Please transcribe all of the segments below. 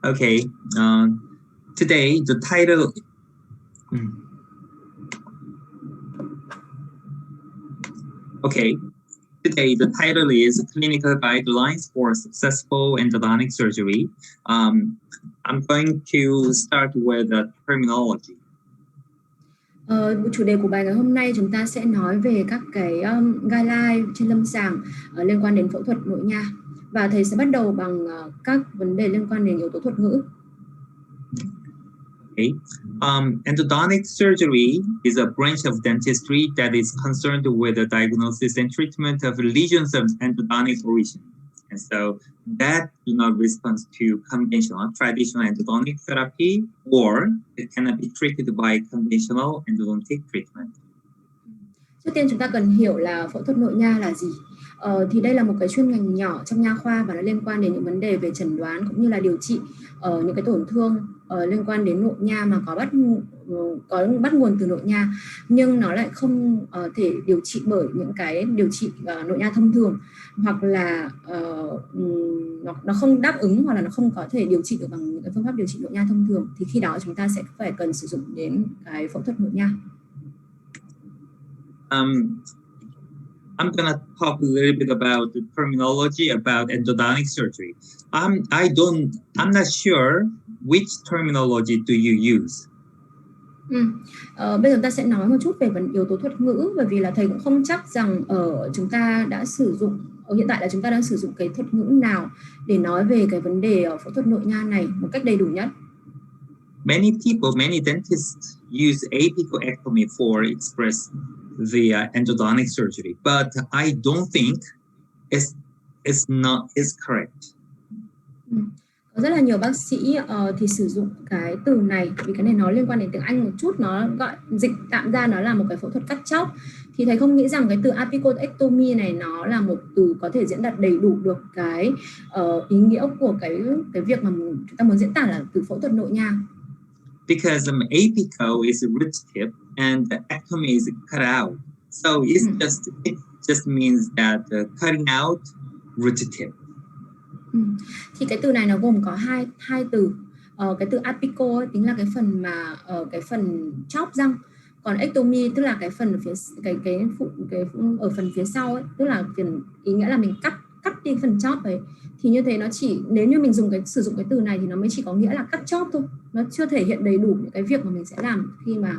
Okay. Today the title. Okay. Today the title is Clinical Guidelines for Successful Endodontic Surgery. I'm going to start with the terminology. Chủ đề của bài ngày hôm nay chúng ta sẽ nói về các cái guideline trên lâm sàng liên quan đến phẫu thuật nội nha, và thầy sẽ bắt đầu bằng các vấn đề liên quan đến yếu tố thuật ngữ. Okay. Endodontic surgery is a branch of dentistry that is concerned with the diagnosis and treatment of lesions of endodontic origin. And so that do not respond to conventional, traditional endodontic therapy, or it cannot be treated by conventional endodontic treatment. Trước tiên chúng ta cần hiểu là phẫu thuật nội nha là gì. Thì đây là một cái chuyên ngành nhỏ trong nha khoa và nó liên quan đến những vấn đề về chẩn đoán cũng như là điều trị những cái tổn thương liên quan đến nội nha mà có bắt nguồn từ nội nha, nhưng nó lại không thể điều trị bởi những cái điều trị nội nha thông thường, hoặc là nó không đáp ứng, hoặc là nó không có thể điều trị được bằng những cái phương pháp điều trị nội nha thông thường, thì khi đó chúng ta sẽ phải cần sử dụng đến cái phẫu thuật nội nha. I'm gonna talk a little bit about the terminology about endodontic surgery. I'm not sure which terminology do you use. Bây giờ ta sẽ nói một chút về yếu tố thuật ngữ, bởi vì là thầy cũng không chắc rằng chúng ta đã sử dụng hiện tại là chúng ta đang sử dụng cái thuật ngữ nào để nói về cái vấn đề phẫu thuật nội nha này một cách đầy đủ nhất. Many dentists use apicoectomy for express the endodontic surgery, but I don't think it's correct. Có rất là nhiều bác sĩ thì sử dụng cái từ này, vì cái này nó liên quan đến tiếng Anh một chút, nó gọi dịch tạm ra nó là một cái phẫu thuật cắt chóp. Thì thầy không nghĩ rằng cái từ apicoectomy này nó là một từ có thể diễn đạt đầy đủ được cái ý nghĩa của cái việc mà chúng ta muốn diễn tả là từ phẫu thuật nội nha. Because apical is a root tip and the ectomy is cut out, so it just means that cutting out root tip. Thì cái từ này nó gồm có hai từ. Cái từ apical ấy, tính là cái phần mà cái phần chóp răng, còn ectomy tức là cái phần phía cái ở phần phía sau ấy, tức là ý nghĩa là mình cắt đi phần chóp ấy. Thì như thế nó chỉ, nếu như mình sử dụng cái từ này thì nó mới chỉ có nghĩa là cắt chóp thôi, nó chưa thể hiện đầy đủ những cái việc mà mình sẽ làm khi mà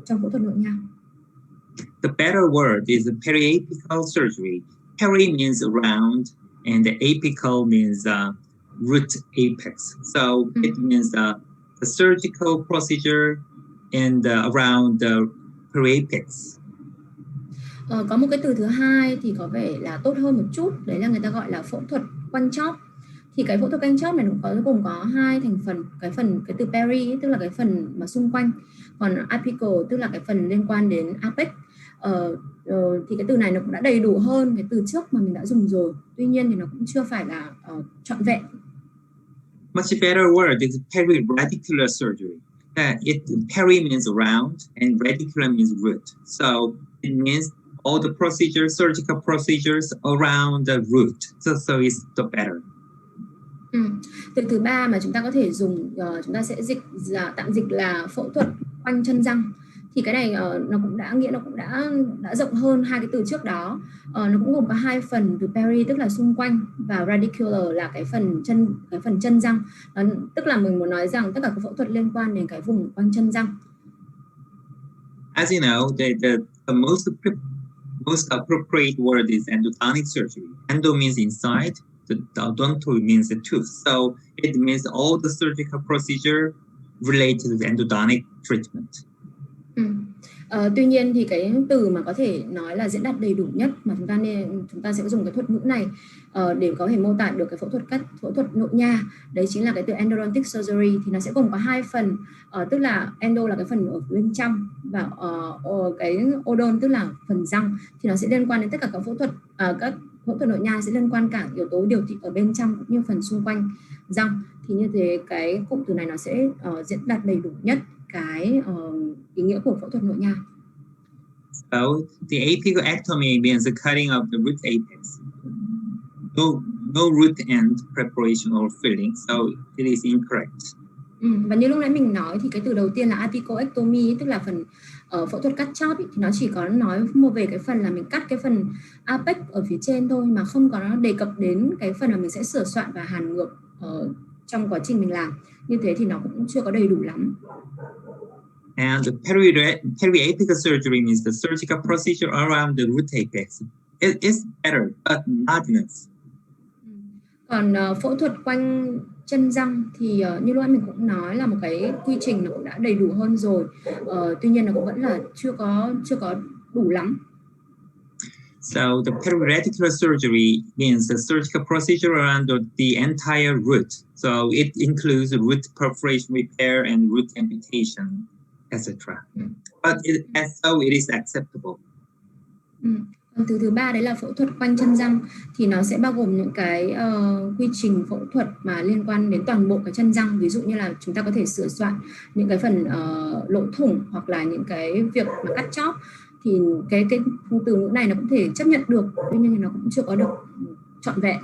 trong phẫu thuật nội nha. The better word is periapical surgery. Peri means around, and the apical means root apex. So it means the surgical procedure and around the periapex. Có một cái từ thứ hai thì có vẻ là tốt hơn một chút, đấy là người ta gọi là phẫu thuật quanh chóp. Thì cái phẫu thuật quanh chóp này gồm có hai thành phần, cái từ peri tức là cái phần mà xung quanh, còn apical tức là cái phần liên quan đến apex. Thì cái từ này nó cũng đã đầy đủ hơn cái từ trước mà mình đã dùng rồi, tuy nhiên thì nó cũng chưa phải là trọn vẹn. Much better word is periradicular surgery. Peri means around and radicular means root. So it means all the procedures, surgical procedures around the root. So it's the better. Từ thứ ba mà chúng ta có thể dùng, chúng ta sẽ tạm dịch là phẫu thuật quanh chân răng. Thì cái này nó cũng đã rộng hơn hai cái từ trước đó. Nó cũng gồm có hai phần, từ peri tức là xung quanh và radicular là cái phần chân răng. Tức là mình muốn nói rằng tất cả các phẫu thuật liên quan đến cái vùng quanh chân răng. As you know, the most appropriate word is endodontic surgery. Endo means inside, the odonto means the tooth. So it means all the surgical procedure related to endodontic treatment. Tuy nhiên thì cái từ mà có thể nói là diễn đạt đầy đủ nhất mà chúng ta sẽ dùng cái thuật ngữ này để có thể mô tả được cái phẫu thuật nội nha, đấy chính là cái từ endodontic surgery. Thì nó sẽ gồm có hai phần, tức là endo là cái phần ở bên trong và cái odon tức là phần răng. Thì nó sẽ liên quan đến tất cả các phẫu thuật nội nha sẽ liên quan cả yếu tố điều trị ở bên trong cũng như phần xung quanh răng. Thì như thế cái cụm từ này nó sẽ diễn đạt đầy đủ nhất cái ý nghĩa của phẫu thuật nội nha. So the apicoectomy means the cutting of the root apex. no root end preparation or filling, so it is incorrect. Và như lúc nãy mình nói thì cái từ đầu tiên là apicoectomy, tức là phần phẫu thuật cắt chóp thì nó chỉ có nói về cái phần là mình cắt cái phần apex ở phía trên thôi, mà không có đề cập đến cái phần là mình sẽ sửa soạn và hàn ngược trong quá trình mình làm. Như thế thì nó cũng chưa có đầy đủ lắm. And periapical surgery means the surgical procedure around the root apex. It is better, but not enough. Còn phẫu thuật quanh chân răng thì như lúc mình cũng nói là một cái quy trình nó cũng đã đầy đủ hơn rồi. Tuy nhiên nó cũng vẫn là chưa có đủ lắm. So the periapical surgery means the surgical procedure around the entire root. So it includes root perforation repair and root amputation, etc. But as so it is acceptable. Từ thứ ba đấy là phẫu thuật quanh chân răng, thì nó sẽ bao gồm những cái quy trình phẫu thuật mà liên quan đến toàn bộ cái chân răng. Ví dụ như là chúng ta có thể sửa soạn những cái phần lỗ thủng hoặc là những cái việc mà cắt chóp, thì cái từ ngữ này nó cũng thể chấp nhận được, tuy nhiên nó cũng chưa có được trọn vẹn.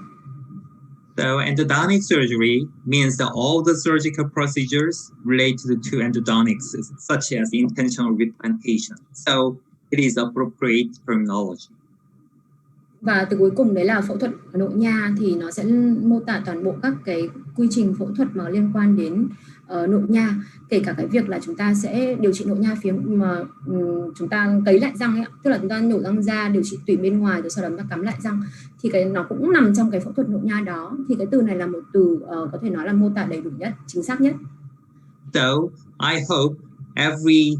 So endodontic surgery means that all the surgical procedures related to endodontics, such as intentional replantation. So it is appropriate terminology. Và từ cuối cùng đấy là phẫu thuật nội nha, thì nó sẽ mô tả toàn bộ các cái quy trình phẫu thuật mà liên quan đến nội nha, kể cả cái việc là chúng ta sẽ điều trị nội nha phía mà chúng ta cấy lại răng ấy, tức là chúng ta nhổ răng ra, điều trị tủy bên ngoài rồi sau đó chúng ta cắm lại răng, thì cái nó cũng nằm trong cái phẫu thuật nội nha đó. Thì cái từ này là một từ có thể nói là mô tả đầy đủ nhất, chính xác nhất. So I hope every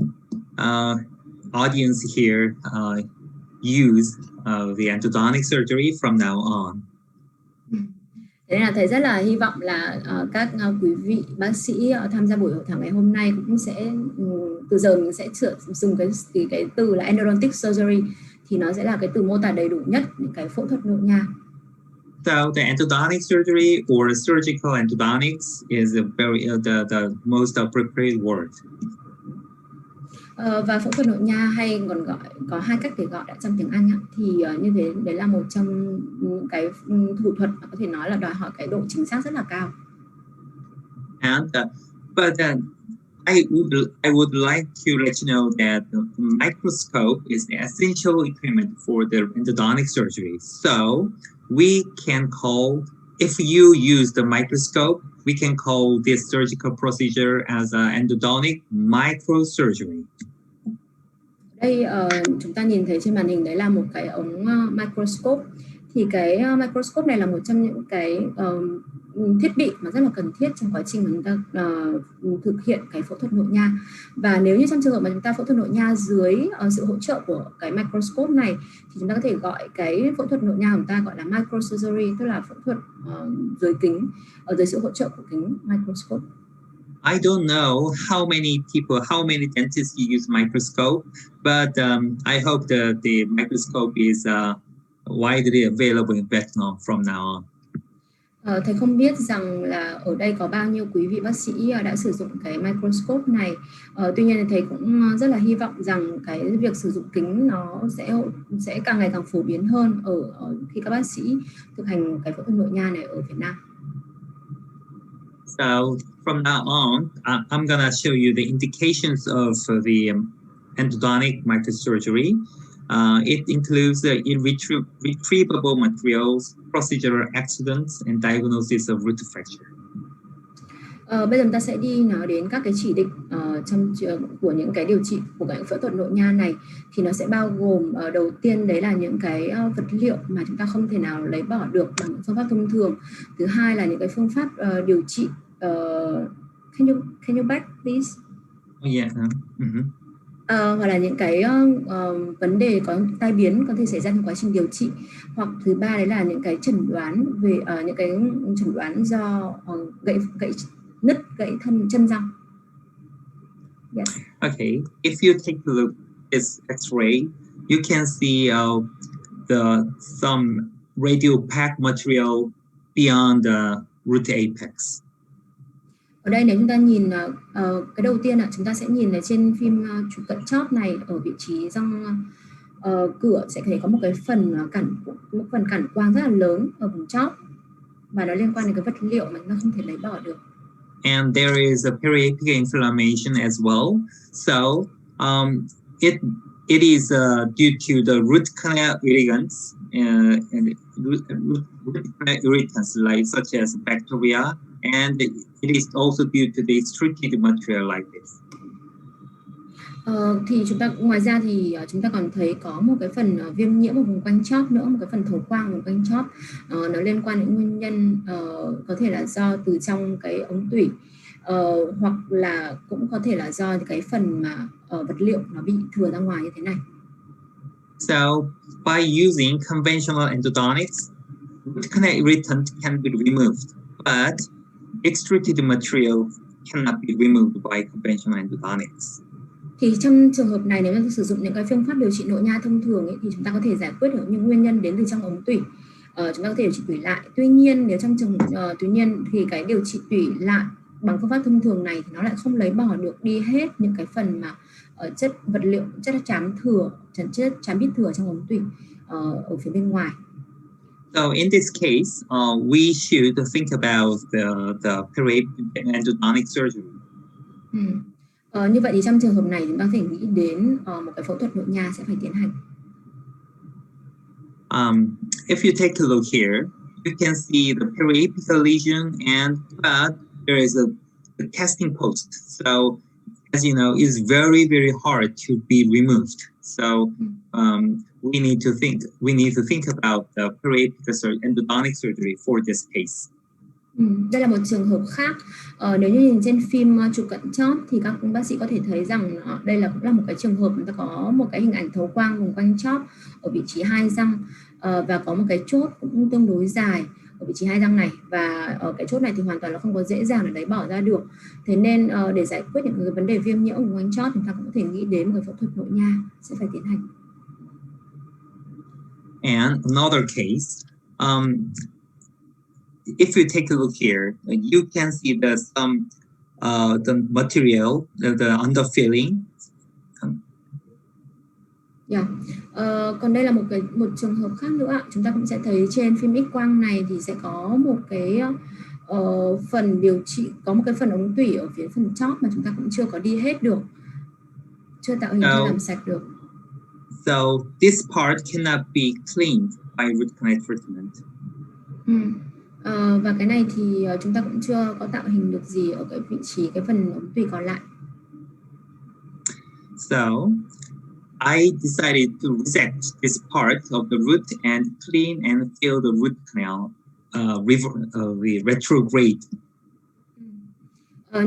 audience here use the endodontic surgery from now on. Thế là thầy rất là hy vọng là các quý vị bác sĩ tham gia buổi hội thảo ngày hôm nay cũng sẽ từ giờ mình sẽ dùng cái từ là endodontic surgery, thì nó sẽ là cái từ mô tả đầy đủ nhất những cái phẫu thuật nội nha. So the endodontic surgery or surgical endodontics is the most appropriate word. Và phẫu thuật nội nha hay còn gọi có hai cách để gọi trong tiếng Anh thì như thế đấy là một trong những cái thủ thuật mà có thể nói là đòi hỏi cái độ chính xác rất là cao. And I would like to let you know that the microscope is the essential equipment for the endodontic surgery. So we can call, if you use the microscope, we can call this surgical procedure as an endodontic microsurgery. Đây chúng ta nhìn thấy trên màn hình đấy là một cái ống microscope. Thì cái microscope này là một trong những cái thiết bị mà rất là cần thiết trong quá trình mà chúng ta thực hiện cái phẫu thuật nội nha. Và nếu như trong trường hợp mà chúng ta phẫu thuật nội nha dưới sự hỗ trợ của cái microscope này, thì chúng ta có thể gọi cái phẫu thuật nội nha của chúng ta gọi là microsurgery, tức là phẫu thuật dưới kính, ở dưới sự hỗ trợ của kính microscope. I don't know how many dentists use microscope, but I hope that the microscope is widely available in Vietnam from now on. Thầy không biết rằng là ở đây có bao nhiêu quý vị bác sĩ đã sử dụng cái microscope này. Tuy nhiên thầy cũng rất là hy vọng rằng cái việc sử dụng kính nó sẽ càng ngày càng phổ biến hơn ở khi các bác sĩ thực hành cái phẫu thuật nội nha này ở Việt Nam. So from now on, I'm gonna show you the indications of the endodontic microsurgery. It includes retrievable materials, procedural accidents, and diagnosis of root fracture. Bây giờ chúng ta sẽ đi nói đến các cái chỉ định trong của những cái điều trị của cái phẫu thuật nội nha này, thì nó sẽ bao gồm đầu tiên đấy là những cái vật liệu mà chúng ta không thể nào lấy bỏ được bằng những phương pháp thông thường. Thứ hai là những cái phương pháp điều trị. Can you back please? Yeah. Hoặc là những cái vấn đề có tai biến có thể xảy ra trong quá trình điều trị, hoặc thứ ba đấy là những cái chẩn đoán về những cái chẩn đoán do nứt gãy chân răng. Yes. Okay, if you take a look at this X-ray, you can see some radio pack material beyond the root apex. Ở đây nếu chúng ta nhìn cái đầu tiên là chúng ta sẽ nhìn ở trên phim chụp cận chóp này, ở vị trí răng cửa sẽ thấy có một cái phần cản quang rất là lớn ở vùng chóp. và nó liên quan đến cái vật liệu mà chúng ta không thể lấy bỏ được. And there is a periapic inflammation as well. So it is due to the root canal irritants and root canal irritants like such as bacteria, and it is also due to the extruded material like this. Thì chúng ta ngoài ra thì chúng ta còn thấy có một cái phần viêm nhiễm ở vùng quanh chóp nữa, một cái phần thấu quang vùng quanh chóp. Nó liên quan đến nguyên nhân có thể là do từ trong cái ống tủy, hoặc là cũng có thể là do cái phần mà vật liệu nó bị thừa ra ngoài như thế này. So by using conventional endodontics, root canal irritant can be removed, but extruded material cannot be removed by conventional endodontics. Thì trong trường hợp này, nếu mà sử dụng những cái phương pháp điều trị nội nha thông thường ấy, thì chúng ta có thể giải quyết được những nguyên nhân đến từ trong ống tủy. Chúng ta có thể điều trị tủy lại. Tuy nhiên nếu trong tuy nhiên thì cái điều trị tủy lại bằng phương pháp thông thường này thì nó lại không lấy bỏ được đi hết những cái phần mà chất vật liệu, chất chám bít thừa trong ống tủy ở phía bên ngoài. So in this case, we should think about the periapic endodontic surgery. Như vậy thì trong trường hợp này chúng ta phải nghĩ đến một cái phẫu thuật nội nha sẽ phải tiến hành. If you take a look here, you can see the periapical lesion, and there is a casting post. So, as you know, it's very, very hard to be removed. So, we need to think about the periapical endodontic surgery for this case. Đây là một trường hợp khác. Nếu như nhìn trên phim chụp cận chóp thì các bác sĩ có thể thấy rằng đây cũng là một cái trường hợp người ta có một cái hình ảnh thấu quang vùng quanh chóp ở vị trí 2 răng, và có một cái chốt cũng tương đối dài ở vị trí 2 răng này, và ở cái chốt này thì hoàn toàn là không có dễ dàng để lấy bỏ ra được. Thế nên để giải quyết những cái vấn đề viêm nhiễm vùng quanh chóp, chúng ta cũng có thể nghĩ đến một cái phẫu thuật nội nha sẽ phải tiến hành. And another case, if you take a look here, you can see the material, the underfilling. Còn đây là một trường hợp khác nữa ạ. Chúng ta cũng sẽ thấy trên phim X quang này thì sẽ có một cái phần điều trị, có một cái phần ống tủy ở phía phần chóp mà chúng ta cũng chưa có đi hết được, chưa tạo hình, chưa làm sạch được. So this part cannot be cleaned by root canal treatment. Và cái này thì chúng ta cũng chưa có tạo hình được gì ở cái vị trí, cái phần ống tủy còn lại. So I decided to resect this part of the root and clean and fill the root canal retrograde.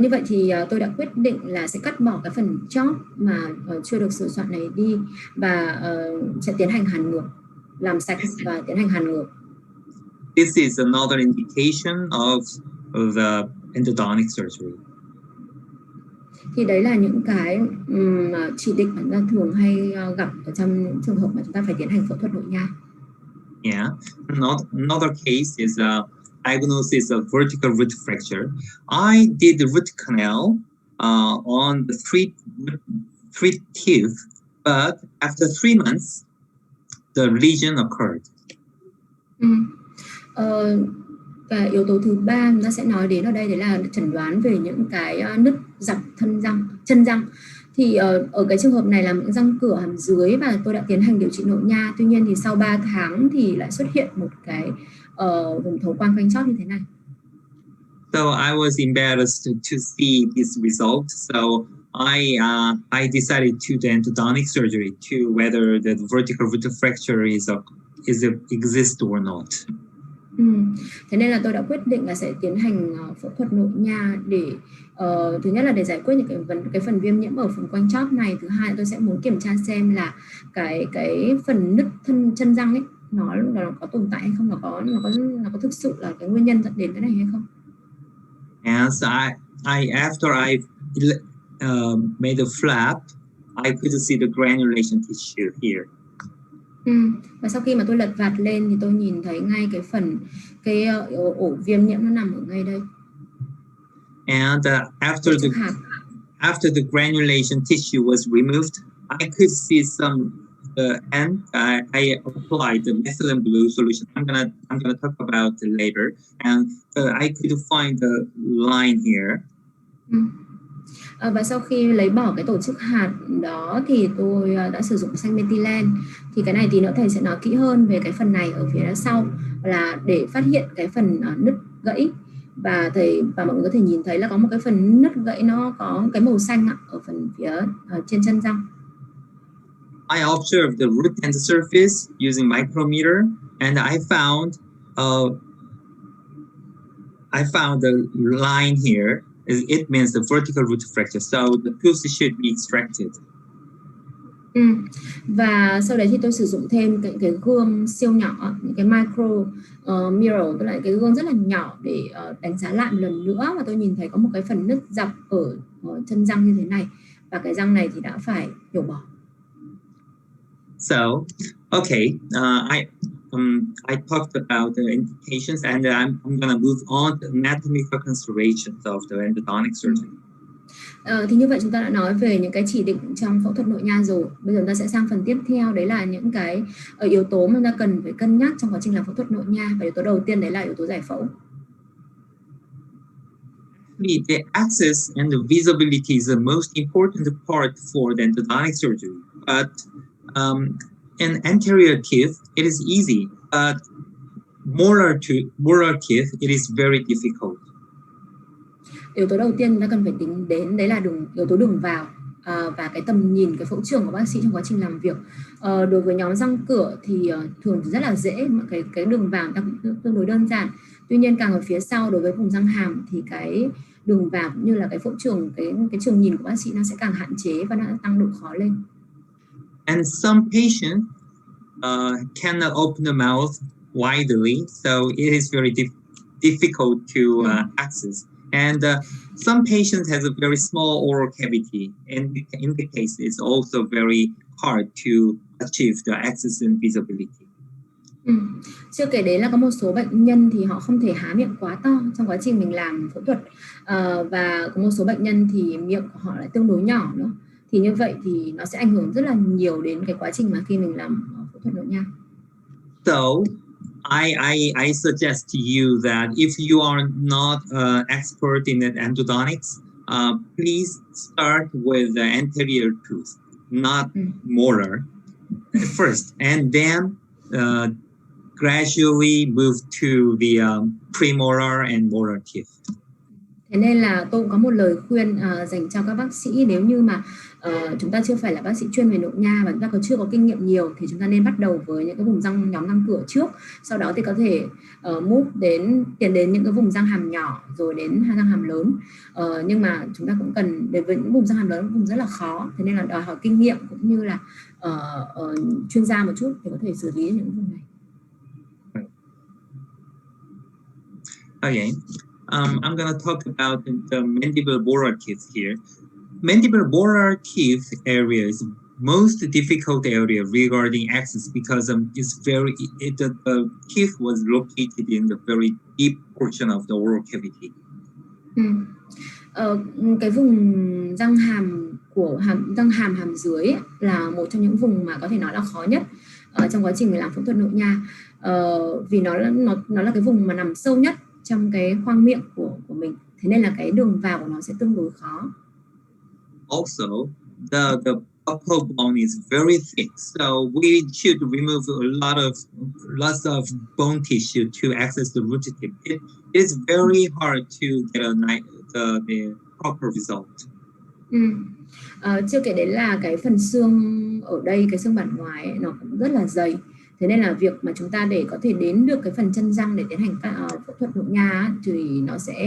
Như vậy thì tôi đã quyết định là sẽ cắt bỏ cái phần chóp mà chưa được sửa soạn này đi, và sẽ tiến hành hàn ngược, làm sạch và tiến hành hàn ngược. This is another indication of the endodontic surgery. Thì đấy là những cái chỉ định mà chúng ta thường hay gặp ở trong những trường hợp mà chúng ta phải tiến hành phẫu thuật nội nha. Yeah, another case is diagnosis of vertical root fracture. I did the root canal on the three teeth, but after 3 months, the lesion occurred. Và yếu tố thứ ba chúng ta sẽ nói đến ở đây, đấy là chẩn đoán về những cái nứt dọc chân răng. Thì ở cái trường hợp này là những răng cửa hàm dưới, và tôi đã tiến hành điều trị nội nha. Tuy nhiên thì sau 3 tháng thì lại xuất hiện một cái vùng thấu quang quanh chóp như thế này. So I was embarrassed to see this result. So I decided to do endodontic surgery to whether the vertical root fracture exists or not. Thế nên là tôi đã quyết định là sẽ tiến hành phẫu thuật nội nha để thứ nhất là để giải quyết những cái phần viêm nhiễm ở vùng quanh chóp này. Thứ hai tôi sẽ muốn kiểm tra xem là cái phần nứt chân răng ấy nó có tồn tại hay không, nó có thực sự là cái nguyên nhân dẫn đến cái này hay không. And so after I made a flap, I could see the granulation tissue here. Và sau khi mà tôi lật vạt lên thì tôi nhìn thấy ngay cái ổ viêm nhiễm nó nằm ở ngay đây. And after the granulation tissue was removed, I could see some and I applied the methylene blue solution. I'm gonna talk about it later, and I could find the line here. Và sau khi lấy bỏ cái tổ chức hạt đó thì tôi đã sử dụng xanh methylene. Thì cái này tí nữa thầy sẽ nói kỹ hơn về cái phần này ở phía sau, là để phát hiện cái phần nứt gãy. Và mọi người có thể nhìn thấy là có một cái phần nứt gãy nó có cái màu xanh ở phần phía trên chân răng. I observed the root and the surface using micrometer, and I found the line here. It means the vertical root fracture, so the tooth should be extracted. Và sau đấy thì tôi sử dụng thêm cái gương siêu nhỏ, những cái micro mirror, tức là cái gương rất là nhỏ để đánh giá lại một lần nữa, và tôi nhìn thấy có một cái phần nứt dọc ở chân răng như thế này, và cái răng này thì đã phải nhổ bỏ. So, okay, I talked about the indications, and I'm gonna move on to anatomical considerations of the endodontic surgery. Thì như vậy chúng ta đã nói về những cái chỉ định trong phẫu thuật nội nha rồi. Bây giờ chúng ta sẽ sang phần tiếp theo, đấy là những cái yếu tố mà chúng ta cần phải cân nhắc trong quá trình làm phẫu thuật nội nha. Và yếu tố đầu tiên đấy là yếu tố giải phẫu. The access and the visibility is the most important part for the endodontic surgery. But in anterior teeth, it is easy. But molar teeth, it is very difficult. Yếu tố đầu tiên chúng ta cần phải tính đến đấy là yếu tố đường vào và cái tầm nhìn, cái phẫu trường của bác sĩ trong quá trình làm việc. Đối với nhóm răng cửa thì thường rất là dễ, cái đường vào ta cũng tương đối đơn giản. Tuy nhiên càng ở phía sau, đối với vùng răng hàm thì cái đường vào cũng như là cái phẫu trường, cái trường nhìn của bác sĩ nó sẽ càng hạn chế và nó tăng độ khó lên. And some patients cannot open the mouth widely, so it is very difficult to access. And some patients has a very small oral cavity, and in the case, it's also very hard to achieve the access and visibility. Chưa kể đến là có một số bệnh nhân thì họ không thể há miệng quá to trong quá trình mình làm phẫu thuật, và có một số bệnh nhân thì miệng của họ lại tương đối nhỏ nữa. Thì như vậy thì nó sẽ ảnh hưởng rất là nhiều đến cái quá trình mà khi mình làm phẫu thuật nội nha. So I suggest to you that if you are not expert in endodontics, please start with the anterior tooth, not molar first, and then gradually move to the premolar and molar teeth. Thế nên là tôi cũng có một lời khuyên dành cho các bác sĩ, nếu như mà chúng ta chưa phải là bác sĩ chuyên về nội nha và chúng ta chưa có kinh nghiệm nhiều, thì chúng ta nên bắt đầu với những cái vùng răng, nhóm răng cửa trước. Sau đó thì có thể tiến đến những cái vùng răng hàm nhỏ, rồi đến răng hàm lớn. Nhưng mà chúng ta cũng cần, đến với những vùng răng hàm lớn vùng rất là khó, thế nên là đòi hỏi kinh nghiệm cũng như là chuyên gia một chút để có thể xử lý những vùng này. Okay. I'm going to talk about the mandibular borer teeth here. Mandibular borer teeth area is the most difficult area regarding access because the teeth was located in the very deep portion of the oral cavity. Cái vùng răng hàm của răng hàm dưới ấy, là một trong những vùng mà có thể nói là khó nhất trong quá trình làm phẫu thuật nội nha, vì nó là cái vùng mà nằm sâu nhất trong cái khoang miệng của mình, thế nên là cái đường vào của nó sẽ tương đối khó. Also, the upper bone is very thick, so we should remove lots of bone tissue to access the root tip. It is very hard to get the proper result. Chưa kể đến là cái phần xương ở đây, cái xương bản ngoài ấy, nó cũng rất là dày. Thế nên là việc mà chúng ta để có thể đến được cái phần chân răng để tiến hành phẫu thuật nội nha thì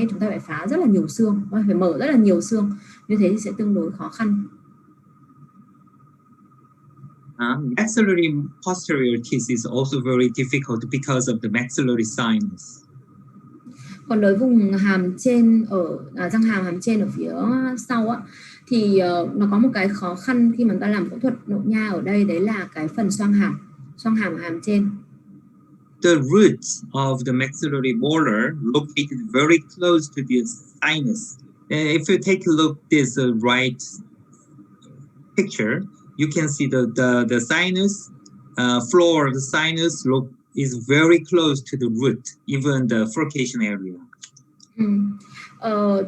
chúng ta phải phá rất là nhiều xương, phải mở rất là nhiều xương, như thế thì sẽ tương đối khó khăn. Maxillary posterior teeth is also very difficult because of the maxillary sinus. Còn đối vùng hàm trên răng hàm trên ở phía sau á, thì nó có một cái khó khăn khi mà ta làm phẫu thuật nội nha ở đây, đấy là cái phần xoang hàm ở hàm trên. The roots of the maxillary molar located very close to the sinus. If you take a look at this right picture, you can see the sinus floor of the sinus is very close to the root, even the furcation area.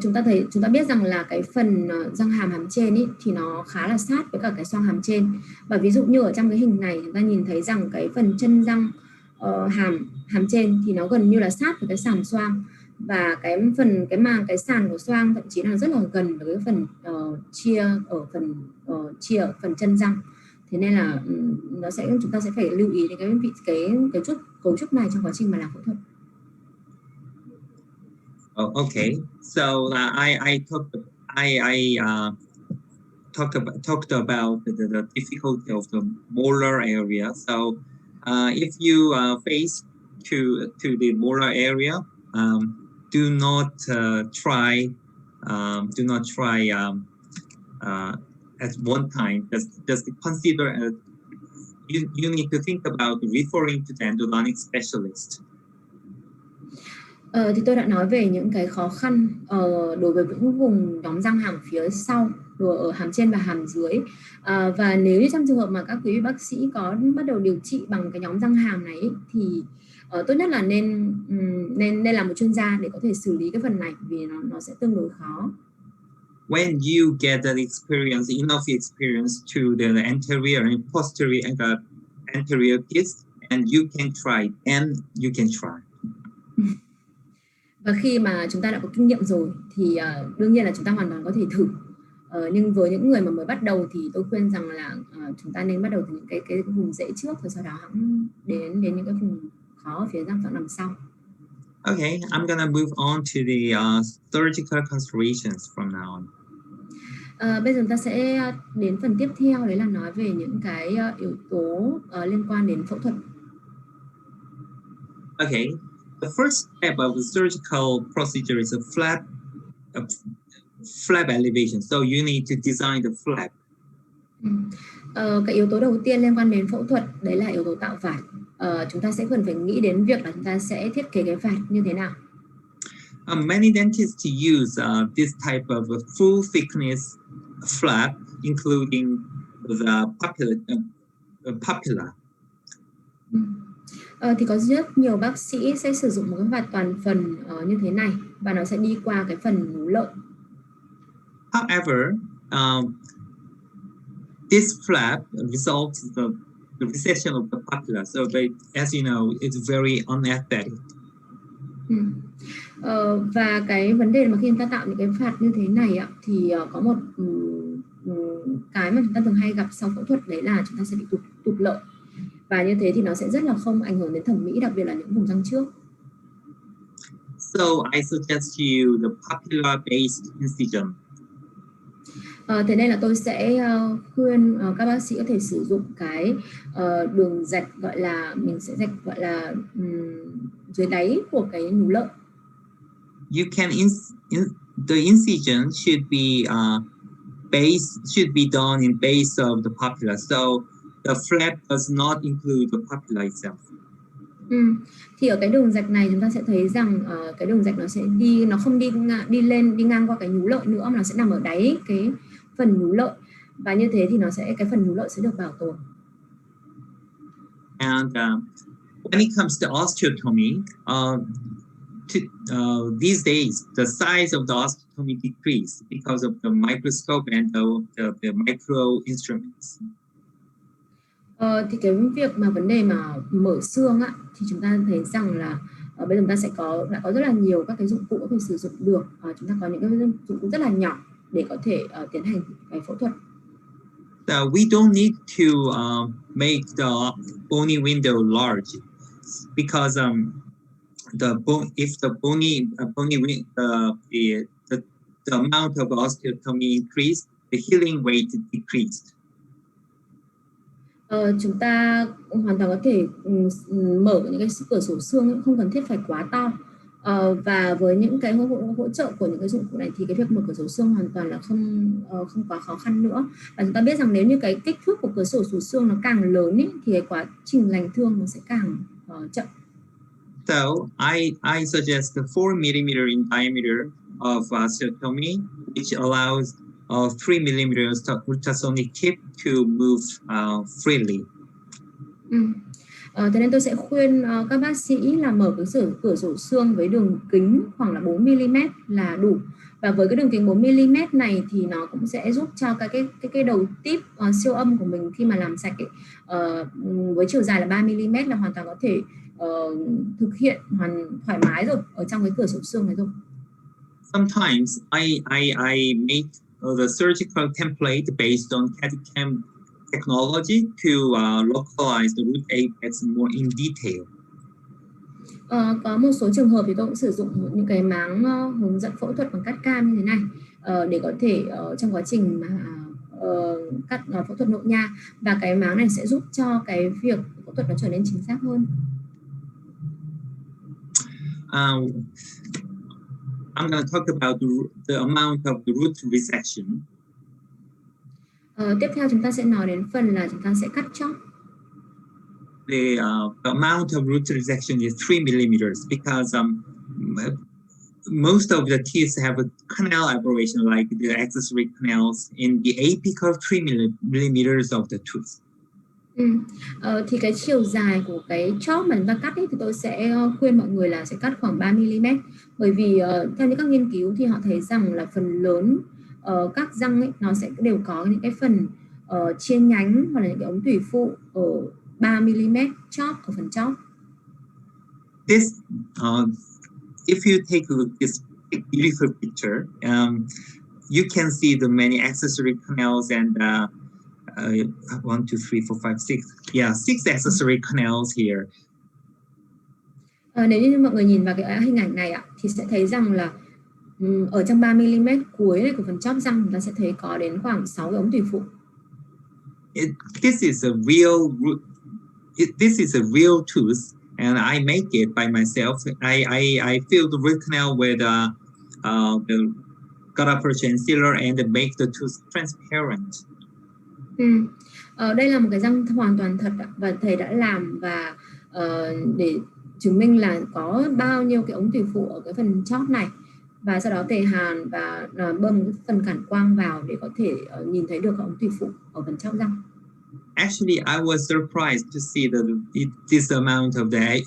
Chúng ta biết rằng là cái phần răng hàm trên ý, thì nó khá là sát với cả cái xoang hàm trên, và ví dụ như ở trong cái hình này chúng ta nhìn thấy rằng cái phần chân răng hàm trên thì nó gần như là sát với cái sàn xoang, và cái sàn của xoang thậm chí là rất là gần với cái phần chia ở phần chân răng. Thế nên là chúng ta sẽ phải lưu ý đến cái chút cấu trúc này trong quá trình mà làm phẫu thuật. Oh, okay. So I talked about the difficulty of the molar area. So if you face to the molar area, do not try at one time. Just consider you need to think about referring to the endodontic specialist. Thì tôi đã nói về những cái khó khăn đối với những vùng nhóm răng hàm phía sau, ở hàm trên và hàm dưới, và nếu như trong trường hợp mà các quý vị bác sĩ có bắt đầu điều trị bằng cái nhóm răng hàm này thì tốt nhất là nên làm một chuyên gia để có thể xử lý cái phần này, vì nó sẽ tương đối khó. When you get that enough experience to the anterior and posterior and the anterior teeth, and you can try. Và khi mà chúng ta đã có kinh nghiệm rồi thì đương nhiên là chúng ta hoàn toàn có thể thử. Nhưng với những người mà mới bắt đầu thì tôi khuyên rằng là chúng ta nên bắt đầu từ những cái vùng dễ trước, rồi sau đó hẵng đến những cái vùng khó ở phía răng phẳng đằng sau. Okay, I'm gonna move on to the surgical considerations from now on. Bây giờ chúng ta sẽ đến phần tiếp theo, đấy là nói về những cái yếu tố liên quan đến phẫu thuật. Okay, the first step of the surgical procedure is a flap elevation. So you need to design the flap. Cái yếu tố đầu tiên liên quan đến phẫu thuật đấy là yếu tố tạo vạt. Chúng ta sẽ cần phải nghĩ đến việc là chúng ta sẽ thiết kế cái vạt như thế nào. Many dentists use this type of a full thickness flap, including the papilla. Thì có rất nhiều bác sĩ sẽ sử dụng một cái vạt toàn phần như thế này, và nó sẽ đi qua cái phần nú lợi. However, this flap results the recession of the papilla. So, as you know, it's very unaesthetic. Và cái vấn đề mà khi chúng ta tạo những cái vạt như thế này thì có một cái mà chúng ta thường hay gặp sau phẫu thuật, đấy là chúng ta sẽ bị tụt lợi, và như thế thì nó sẽ rất là không ảnh hưởng đến thẩm mỹ, đặc biệt là những vùng răng trước. So I suggest you the papilla-based incision. Thế nên là tôi sẽ khuyên các bác sĩ có thể sử dụng cái đường rạch mình sẽ rạch dưới đáy của cái nú lợi. You can the incision should be done in base of the papilla, so the flap does not include the papilla itself. Thì ở cái đường rạch này chúng ta sẽ thấy rằng cái đường rạch nó không đi ngang qua cái nú lợi nữa, mà nó sẽ nằm ở đáy cái phần nú lợi, và như thế thì cái phần nú lợi sẽ được bảo tồn. And when it comes to osteotomy, these days the size of the osteotomy decreased because of the microscope and the micro instruments. Thì cái việc mà vấn đề mà mở xương thì chúng ta thấy rằng là bây giờ chúng ta đã có rất là nhiều các cái dụng cụ có thể sử dụng được. Chúng ta có những cái dụng cụ rất là nhỏ để có thể tiến hành cái phẫu thuật. So we don't need to make the bony window large, because the amount of osteotomy increased, the healing rate decreased. Chúng ta hoàn toàn có thể mở những cái cửa sổ xương, không cần thiết phải quá to. Và với những cái hỗ trợ của những cái dụng cụ này thì cái việc mở cửa sổ xương hoàn toàn là không quá khó khăn nữa. Và chúng ta biết rằng nếu như cái kích thước của cửa sổ xương nó càng lớn thì cái quá trình lành thương nó sẽ càng chậm. So I suggest the 4 mm in diameter of osteotomy, which allows 3 millimeters ultrasonic tip to move freely. Thế nên tôi sẽ khuyên các bác sĩ là mở cái cửa sổ xương với đường kính khoảng là 4 mm là đủ. Và với cái đường kính 4 mm này thì nó cũng sẽ giúp cho cái đầu tip siêu âm của mình khi mà làm sạch ấy, với chiều dài là 3 mm là hoàn toàn có thể thực hiện thoải mái rồi ở trong cái cửa sổ xương này rồi. Sometimes I make the surgical template based on CAD/CAM technology to localize the root apex more in detail. Có một số trường hợp thì tôi cũng sử dụng những cái máng hướng dẫn phẫu thuật bằng cắt cam như thế này để có thể trong quá trình mà cắt phẫu thuật nội nha, và cái máng này sẽ giúp cho cái việc phẫu thuật nó trở nên chính xác hơn. I'm going to talk about the amount of the root resection. Tiếp theo chúng ta sẽ nói đến phần là chúng ta sẽ cắt chóp. The amount of root resection is 3 millimeters because most of the teeth have a canal aberration like the accessory canals in the apical 3 millimeters of the tooth. Thì cái chiều dài của cái chóp mà chúng ta cắt ấy, thì tôi sẽ khuyên mọi người là sẽ cắt khoảng 3 mm, bởi vì theo những các nghiên cứu thì họ thấy rằng là phần lớn các răng ấy, nó sẽ đều có những cái phần chia nhánh hoặc là những cái ống tủy phụ ở 3 mm chóp, ở phần chóp. This if you take a look at this beautiful picture, you can see the many accessory canals and 1, 2, 3, 4, 5, 6. Yeah, 6 accessory canals here. Nếu như mọi người nhìn vào cái hình ảnh này thì sẽ thấy rằng là ở trong 3 mm cuối này của phần chóp răng chúng ta sẽ thấy có đến khoảng 6 cái ống tủy phụ. This is a real tooth, and I make it by myself. I fill the root canal with the gutta percha and sealer and make the tooth transparent. Đây là một cái răng hoàn toàn thật và thầy đã làm và để chứng minh là có bao nhiêu cái ống tủy phụ ở cái phần chóp này, và sau đó thầy hàn và bơm cái phần cản quang vào để có thể nhìn thấy được các ống tủy phụ ở phần chóp răng. Actually, I was surprised to see this amount of the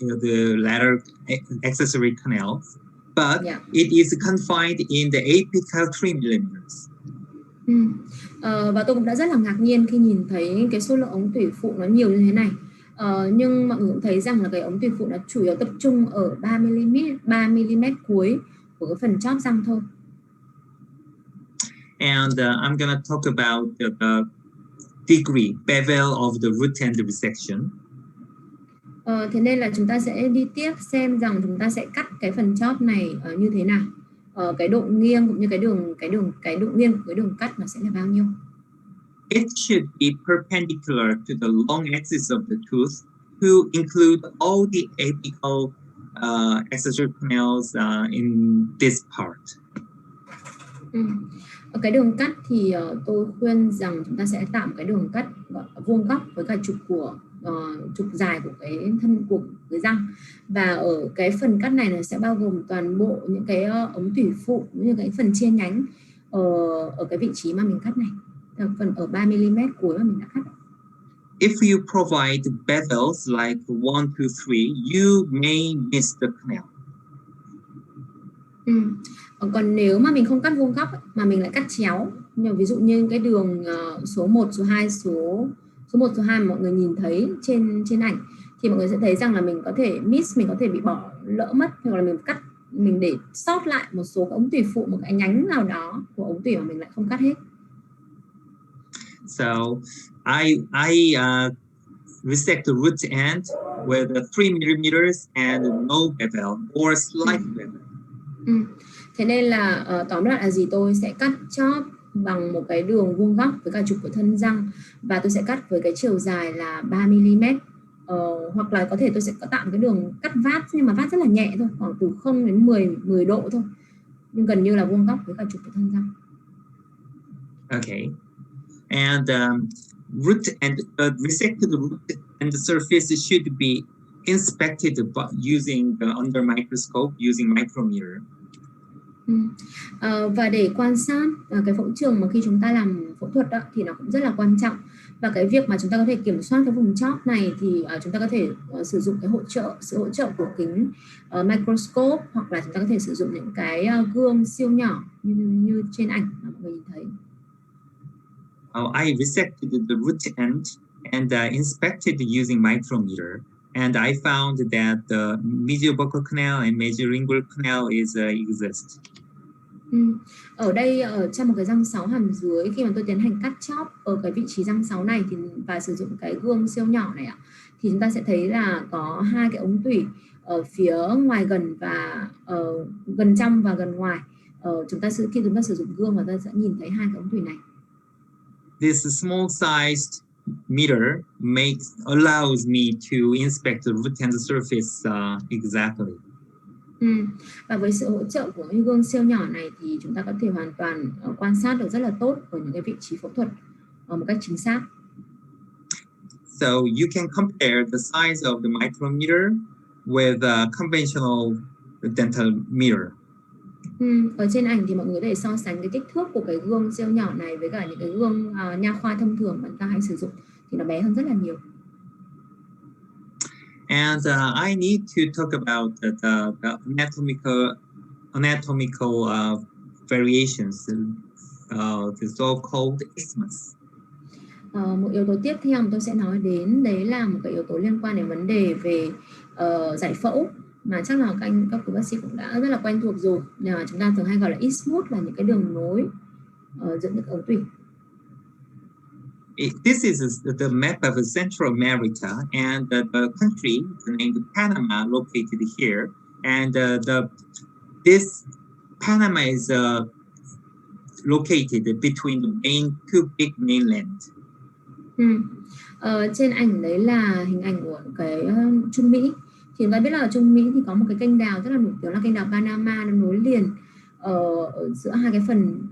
lateral accessory canals, but it is confined in the apical 3 millimeters. Và tôi cũng đã rất là ngạc nhiên khi nhìn thấy cái số lượng ống tủy phụ nó nhiều như thế này. Nhưng mọi người cũng thấy rằng là cái ống tủy phụ nó chủ yếu tập trung ở 3 mm cuối của cái phần chóp răng thôi. And I'm gonna talk about the degree bevel of the root end resection. Thế nên là chúng ta sẽ đi tiếp xem rằng chúng ta sẽ cắt cái phần chóp này như thế nào. Cái độ nghiêng cũng như cái độ nghiêng của cái đường cắt nó sẽ là bao nhiêu? It should be perpendicular to the long axis of the tooth to include all the apical accessory canals in this part. Ở cái đường cắt thì tôi khuyên rằng chúng ta sẽ tạo một cái đường cắt vuông góc với cả trục dài của cái thân của cái răng, và ở cái phần cắt này nó sẽ bao gồm toàn bộ những cái ống tủy phụ như cái phần chia nhánh ở cái vị trí mà mình cắt này, phần ở 3 mm cuối mà mình đã cắt. If you provide bezels like 1, 2, 3, you may miss the canal. Còn nếu mà mình không cắt vuông góc mà mình lại cắt chéo, ví dụ như cái đường số 1, số 2, số 1, số 2 mà mọi người nhìn thấy trên ảnh, thì mọi người sẽ thấy rằng là mình có thể miss, mình có thể bị bỏ lỡ mất, hoặc là mình để sót lại một số cái ống tủy phụ, một cái nhánh nào đó của ống tủy mà mình lại không cắt hết. So I resect the root end with 3 millimeters and no bevel or slight bevel. Thế nên là tóm lại là gì, tôi sẽ cắt chóp bằng một cái đường vuông góc với cả trục của thân răng, và tôi sẽ cắt với cái chiều dài là 3 mm. Hoặc là có thể tôi sẽ tạo một cái đường cắt vát, nhưng mà vát rất là nhẹ thôi, khoảng từ 0 đến 10 độ thôi, nhưng gần như là vuông góc với cả trục của thân răng. Okay. And root and resected root and the surface should be inspected using under microscope using micrometer. Và để quan sát cái phẫu trường mà khi chúng ta làm phẫu thuật đó, thì nó cũng rất là quan trọng. Và cái việc mà chúng ta có thể kiểm soát cái vùng chóp này thì chúng ta có thể sử dụng cái sự hỗ trợ của kính microscope, hoặc là chúng ta có thể sử dụng những cái gương siêu nhỏ như trên ảnh mà mọi người nhìn thấy. I resected the root end and inspected using micrometer, and I found that the mediobuccal canal and mesolingual canal exist. Ở đây trong một cái răng sáo hàm dưới, khi mà tôi tiến hành cắt chóp ở cái vị trí răng sáo này thì và sử dụng cái gương siêu nhỏ này ạ, thì chúng ta sẽ thấy là có hai cái ống tủy ở phía ngoài gần và gần trong và gần ngoài. Khi chúng ta sử dụng gương, và ta sẽ nhìn thấy hai cái ống tủy này. This small sized meter allows me to inspect the root and the surface exactly. Và với sự hỗ trợ của cái gương siêu nhỏ này thì chúng ta có thể hoàn toàn quan sát được rất là tốt ở những cái vị trí phẫu thuật một cách chính xác. So you can compare the size of the micrometer with a conventional dental mirror. Ở trên ảnh thì mọi người có thể so sánh cái kích thước của cái gương siêu nhỏ này với cả những cái gương nha khoa thông thường mà chúng ta hay sử dụng, thì nó bé hơn rất là nhiều. And I need to talk about the anatomical variations, the so-called isthmus. Một yếu tố tiếp theo mà tôi sẽ nói đến đấy là một cái yếu tố liên quan đến vấn đề về giải phẫu, mà chắc là các quý bác sĩ cũng đã rất là quen thuộc rồi. Chúng ta thường hay gọi là isthmus, là những cái đường nối giữa những ống tủy. This is the map of Central America, and the country named Panama located here, and this Panama is located between the two big mainlands. Trên ảnh đấy là hình ảnh của cái Trung Mỹ. Thì chúng ta biết là ở Trung Mỹ thì có một cái kênh đào rất là nổi tiếng là kênh đào Panama, nó nối liền ở giữa hai cái phần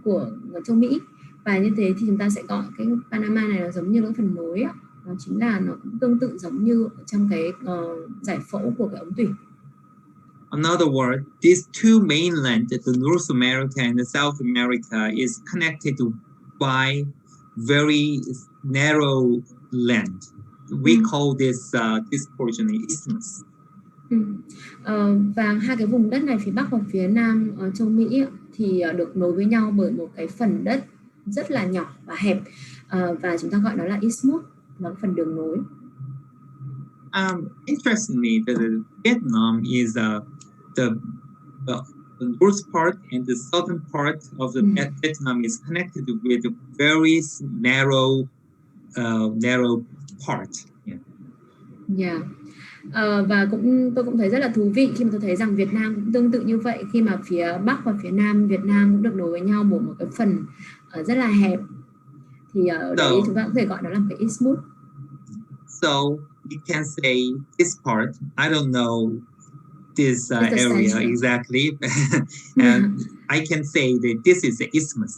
của châu Mỹ. Và như thế thì chúng ta sẽ gọi cái Panama này nó giống như cái phần nối á, nó chính là nó cũng tương tự giống như trong cái giải phẫu của cái ống tủy. In other words, these two mainlands, the North America and the South America, is connected by very narrow land. We call this portion isthmus. Và hai cái vùng đất này, phía Bắc và phía Nam châu Mỹ thì được nối với nhau bởi một cái phần đất rất là nhỏ và hẹp, và chúng ta gọi nó là isthmus, là phần đường nối. Interestingly, the Vietnam is the north part and the southern part of the Vietnam is connected with a very narrow part. Và tôi cũng thấy rất là thú vị khi mà tôi thấy rằng Việt Nam cũng tương tự như vậy, khi mà phía Bắc và phía Nam Việt Nam cũng được nối với nhau bởi một cái phần rất là hẹp, thì ở đấy chúng ta có thể gọi nó là một cái isthmus. So you can say this part, I don't know this area exactly, and I can say that this is the isthmus.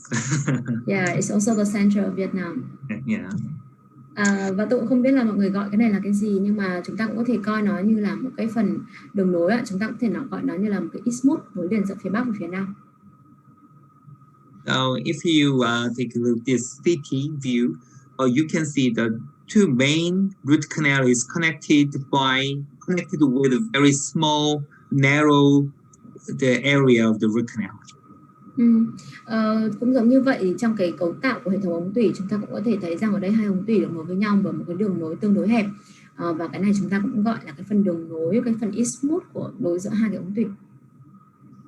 Yeah, it's also the center of Vietnam. Yeah. Và tôi cũng không biết là mọi người gọi cái này là cái gì, nhưng mà chúng ta cũng có thể coi nó như là một cái phần đường nối ạ. Chúng ta cũng có thể gọi nó như là một cái isthmus nối liền giữa phía Bắc và phía Nam. So if you take a look at this CT view, you can see the two main root canal is connected with a very small, narrow the area of the root canal. Cũng giống như vậy, trong cái cấu tạo của hệ thống ống tủy, chúng ta cũng có thể thấy rằng ở đây hai ống tủy được nối với nhau bởi một cái đường nối tương đối hẹp, và cái này chúng ta cũng gọi là cái phần đường nối, cái phần isthmus của nối giữa hai cái ống tủy.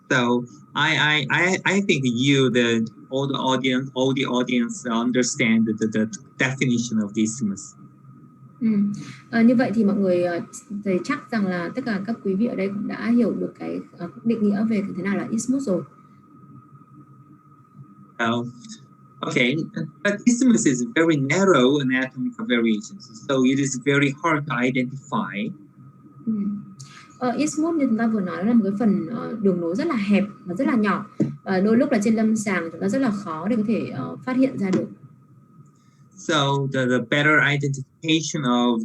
So I think all the audience understand the definition of the isthmus. Như vậy thì mọi người thấy chắc rằng là tất cả các quý vị ở đây cũng đã hiểu được cái định nghĩa về thế nào là isthmus rồi. Okay, but isthmus is very narrow anatomical variations, so it is very hard to identify. Isthmus như chúng ta vừa nói là một cái phần đường nối rất là hẹp và rất là nhỏ, và đôi lúc là trên lâm sàng chúng ta rất là khó để có thể phát hiện ra được. So the better identification of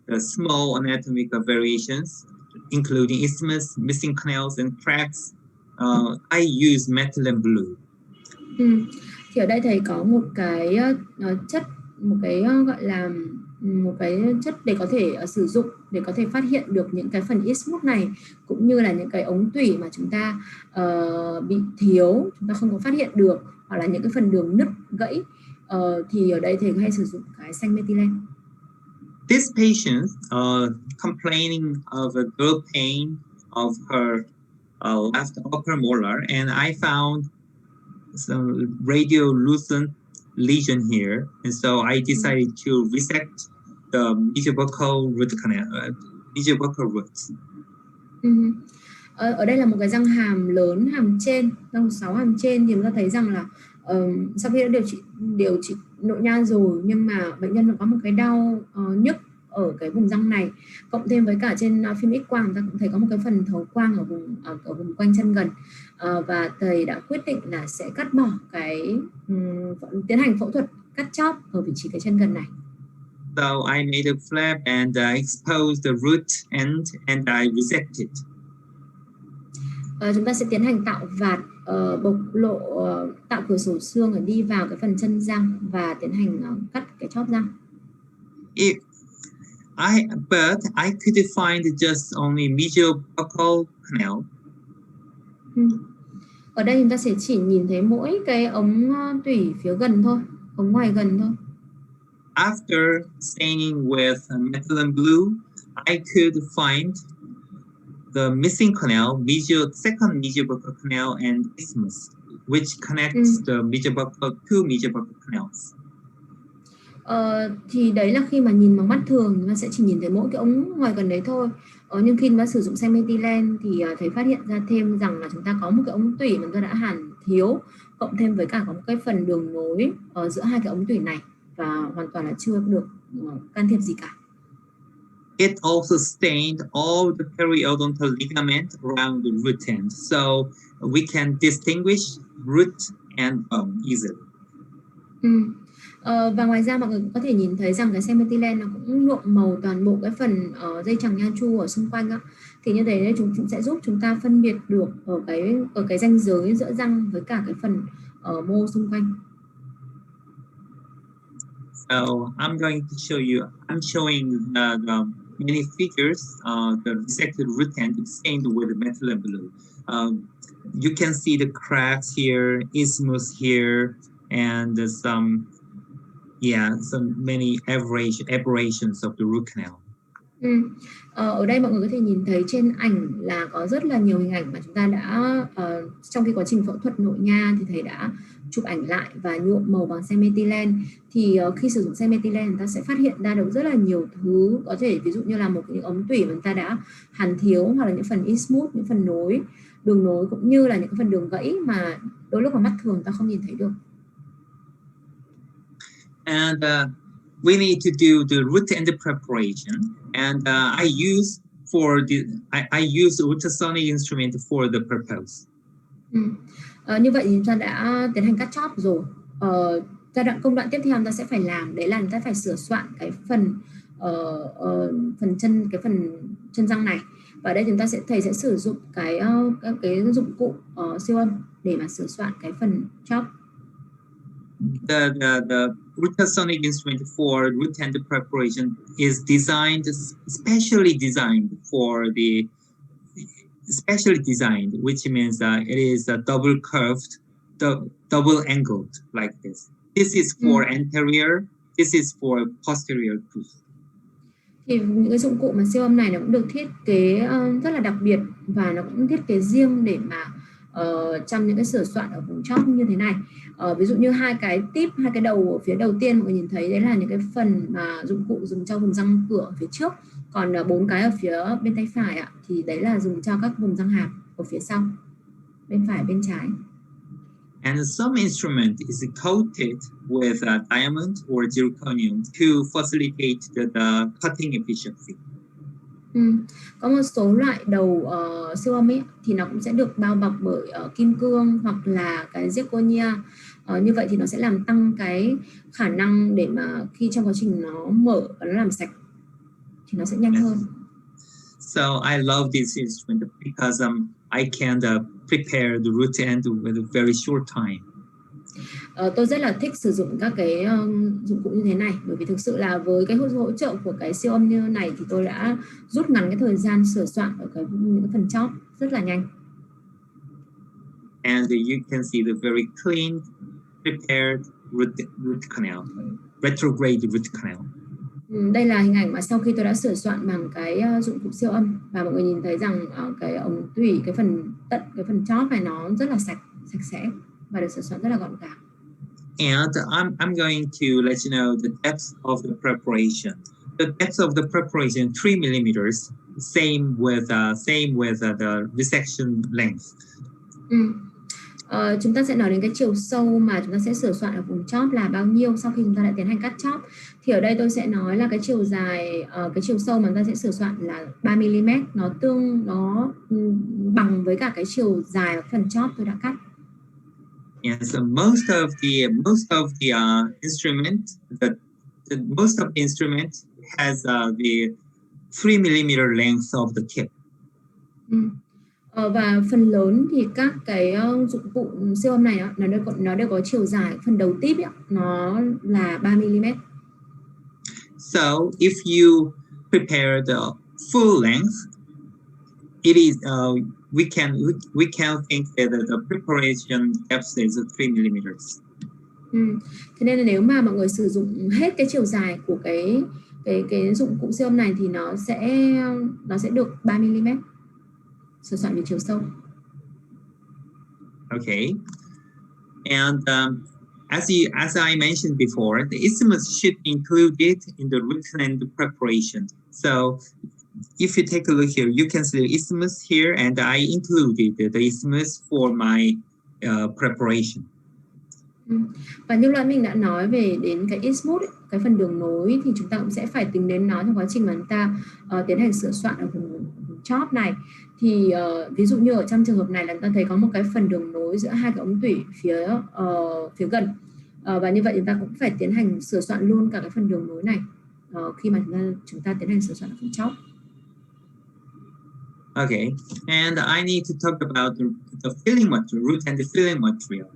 the small anatomical variations, including isthmus, missing canals, and cracks, I use methylene blue. Thì ở đây thầy có một cái chất, một cái gọi là một cái chất để có thể sử dụng để có thể phát hiện được những cái phần isthmus này, cũng như là những cái ống tủy mà chúng ta bị thiếu, chúng ta không có phát hiện được, hoặc là những cái phần đường nứt gãy, thì ở đây thầy hay sử dụng cái xanh methylene. This patient complaining of a girl pain of her left upper molar, and I found some radiolucent lesion here, and so I decided to resect the mediobuccal root canal, mediobuccal root. Ở đây là một cái răng hàm lớn, hàm trên, răng 6 hàm trên, thì chúng ta thấy rằng là sau khi đã điều trị nội nha rồi, nhưng mà bệnh nhân có một cái đau nhức ở cái vùng răng này, cộng thêm với cả trên phim X quang ta cũng thấy có một cái phần thấu quang ở vùng quanh chân gần, và thầy đã quyết định là sẽ cắt bỏ cái tiến hành phẫu thuật cắt chóp ở vị trí cái chân gần này. So I made a flap and exposed the root end and I resected. Chúng ta sẽ tiến hành tạo vạt, bộc lộ, tạo cửa sổ xương để đi vào cái phần chân răng và tiến hành cắt cái chóp răng. But I could find just only mediobuccal canal. Ở đây chúng ta sẽ chỉ nhìn thấy mỗi cái ống tủy phía gần thôi, ống ngoài gần thôi. After staining with methylene blue, I could find the missing canal, second mediobuccal canal and isthmus, which connects the two mediobuccal canals. Thì đấy là khi mà nhìn bằng mắt thường chúng ta sẽ chỉ nhìn thấy mỗi cái ống ngoài gần đấy thôi. Nhưng khi mà sử dụng xanh methylene thì thầy phát hiện ra thêm rằng là chúng ta có một cái ống tủy mà chúng ta đã hàn thiếu, cộng thêm với cả có một cái phần đường nối giữa hai cái ống tủy này, và hoàn toàn là chưa được can thiệp gì cả. It also stained all the periodontal ligament around the root end, so we can distinguish root and bone easily. Và ngoài ra mọi người cũng có thể nhìn thấy rằng cái xanh methylene nó cũng nhuộm màu toàn bộ cái phần dây chằng nha chu ở xung quanh á. Thì như thế chúng sẽ giúp chúng ta phân biệt được ở cái ranh giới giữa răng với cả cái phần mô xung quanh. So I'm going to show you. I'm showing the many figures. The resected root end stained with methylene blue. You can see the cracks here, isthmus here, and some many aberrations of the root canal. Ở đây mọi người có thể nhìn thấy trên ảnh là có rất là nhiều hình ảnh mà chúng ta đã trong cái quá trình phẫu thuật nội nha thì thầy đã chụp ảnh lại và nhuộm màu bằng xanh methylene. Thì khi sử dụng xanh methylene chúng ta sẽ phát hiện ra được rất là nhiều thứ, có thể ví dụ như là những ống tủy mà chúng ta đã hàn thiếu, hoặc là những phần isthmus, những phần nối, đường nối, cũng như là những phần đường gãy mà đôi lúc mà mắt thường ta không nhìn thấy được. And we need to do the root end preparation, and I use ultrasonic instrument for the purpose. Như vậy thì chúng ta đã tiến hành cắt chóp rồi. Công đoạn tiếp theo chúng ta sẽ phải làm đấy là chúng ta phải sửa soạn cái phần chân răng này, và ở đây chúng ta thầy sẽ sử dụng cái dụng cụ siêu âm để mà sửa soạn cái phần chóp. The ultrasonic instrument for root end preparation is specially designed, which means it is double curved, double angled like this. This is for anterior, this is for posterior tooth. Thì những cái dụng cụ mà siêu âm này nó cũng được thiết kế rất là đặc biệt, và nó cũng thiết kế riêng để mà trong những cái sửa soạn ở vùng chóp như thế này. Ví dụ như hai cái đầu ở phía đầu tiên mọi người nhìn thấy đấy là những cái phần mà dụng cụ dùng cho vùng răng cửa ở phía trước, còn 4 cái ở phía bên tay phải ạ thì đấy là dùng cho các vùng răng hàm ở phía sau, bên phải bên trái. And some instrument is coated with diamond or zirconium to facilitate the cutting efficiency. Có một số loại đầu siêu âm ấy thì nó cũng sẽ được bao bọc bởi kim cương hoặc là cái zirconia. Như vậy thì nó sẽ làm tăng cái khả năng để mà khi trong quá trình nó mở và nó làm sạch thì nó sẽ nhanh hơn. So I love this instrument because I can prepare the root end with a very short time. Tôi rất là thích sử dụng các cái dụng cụ như thế này, bởi vì thực sự là với cái hỗ trợ của cái siêu âm như này thì tôi đã rút ngắn cái thời gian sửa soạn ở những cái phần chóp rất là nhanh. And you can see the very clean, prepared root canal, retrograde root canal. Đây là hình ảnh mà sau khi tôi đã sửa soạn bằng cái dụng cụ siêu âm, và mọi người nhìn thấy rằng cái ống tủy, cái phần chóp này nó rất là sạch sẽ và được sửa soạn rất là gọn gàng. And I'm going to let you know the depth of the preparation. The depth of the preparation 3 millimeters, same with the resection length. Chúng ta sẽ nói đến cái chiều sâu mà chúng ta sẽ sửa soạn ở vùng chóp là bao nhiêu sau khi chúng ta đã tiến hành cắt chóp. Thì ở đây tôi sẽ nói là cái chiều dài, cái chiều sâu mà chúng ta sẽ sửa soạn là 3 mm, nó bằng với cả cái chiều dài của phần chóp tôi đã cắt. And so most of the instrument, most of the instrument has the 3 millimeter length of the tip. Và phần lớn thì các cái dụng cụ siêu âm này nó đều có chiều dài, phần đầu tip nó là 3 mm. So if you prepare the full length, it is we can think that the preparation depth is 3 millimeters. Thế nên là nếu mà mọi người sử dụng hết cái chiều dài của cái dụng cụ siêu âm này thì nó sẽ được 3 mm sửa soạn về chiều sâu. Okay, and as I mentioned before, the isthmus should be included in the root end preparation. So if you take a look here, you can see the isthmus here, and I included the isthmus for my preparation. Và như là mình đã nói về đến cái isthmus, cái phần đường nối, thì chúng ta cũng sẽ phải tính đến nó trong quá trình mà chúng ta tiến hành sửa soạn ở vùng chóp này. Thì ví dụ như ở trong trường hợp này là chúng ta thấy có một cái phần đường nối giữa hai cái ống tủy phía gần, và như vậy chúng ta cũng phải tiến hành sửa soạn luôn cả cái phần đường nối này khi mà chúng ta tiến hành sửa soạn ở phần chóp. Okay, and I need to talk about the filling material, root and the filling material.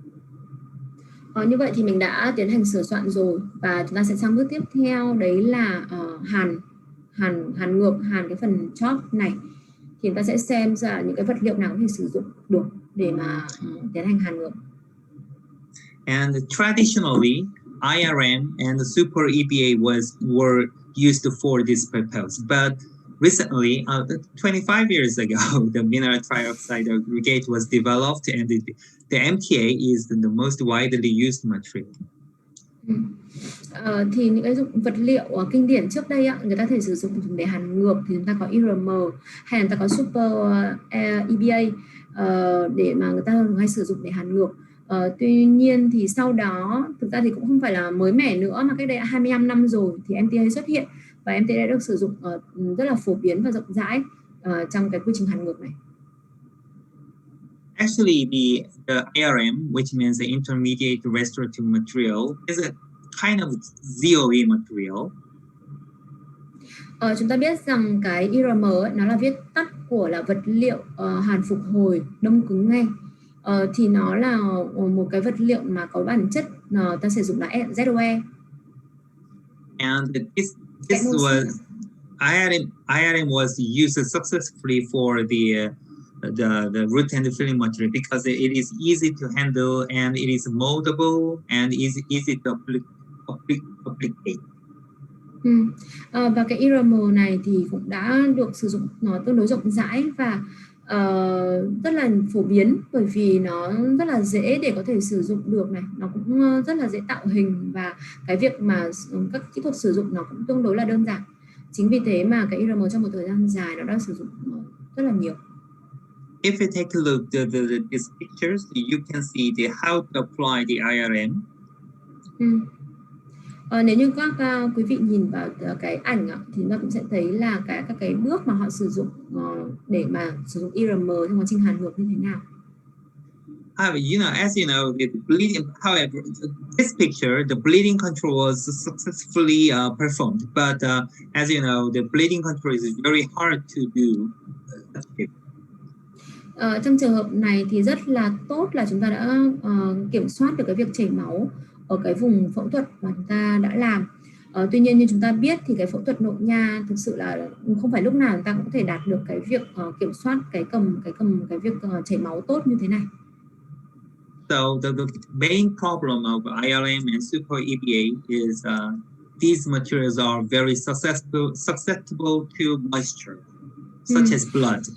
Như vậy thì mình đã tiến hành sửa soạn rồi, và chúng ta sẽ sang bước tiếp theo, đấy là hàn ngược, hàn cái phần chóp này. Thì chúng ta sẽ xem ra những cái vật liệu nào có thể sử dụng được để mà tiến hành hàn ngược. And traditionally, IRM and the super EPA were used for this purpose, but recently, 25 years ago, the mineral trioxide aggregate was developed, and the MTA is the most widely used material. Thì những cái vật liệu kinh điển trước đây người ta thể sử dụng để hàn ngược thì chúng ta có IRM hay là người ta có super EPA để mà người ta hay sử dụng để hàn ngược. Tuy nhiên thì sau đó thực ra thì cũng không phải là mới mẻ nữa, mà cách đây 25 năm rồi thì MTA xuất hiện, và MTA đã được sử dụng rất là phổ biến và rộng rãi trong cái quy trình hàn ngược này. Actually, the IRM, which means the intermediate restorative material, is a kind of ZOE material. Chúng ta biết rằng cái IRM nó là viết tắt của là vật liệu hàn phục hồi đông cứng ngay. Thì nó là một cái vật liệu mà có bản chất ta sử dụng là ZOE. And this was IRM was used successfully for the root and filling material because it is easy to handle and it is moldable and easy to applicate. Và cái IRM này thì cũng đã được sử dụng nó tương đối rộng rãi và rất là phổ biến, bởi vì nó rất là dễ để có thể sử dụng được này, nó cũng rất là dễ tạo hình, và cái việc mà các kỹ thuật sử dụng nó cũng tương đối là đơn giản. Chính vì thế mà cái IRM trong một thời gian dài nó đã sử dụng rất là nhiều. If you take a look at these pictures, you can see how to apply the IRM. Nếu như các quý vị nhìn vào cái ảnh thì chúng ta cũng sẽ thấy là các cái bước mà họ sử dụng để mà sử dụng IRM trong quá trình hàn ngược như thế nào. As you know, the bleeding. However, this picture, the bleeding control was successfully performed, but as you know, the bleeding control is very hard to do. Trong trường hợp này thì rất là tốt là chúng ta đã kiểm soát được cái việc chảy máu ở cái vùng phẫu thuật mà chúng ta đã làm. Tuy nhiên như chúng ta biết thì cái phẫu thuật nội nha thực sự là không phải lúc nào chúng ta cũng có thể đạt được cái việc kiểm soát cái việc chảy máu tốt như thế này. So the main problem of IRM and super EVA is these materials are very susceptible to moisture, such as blood.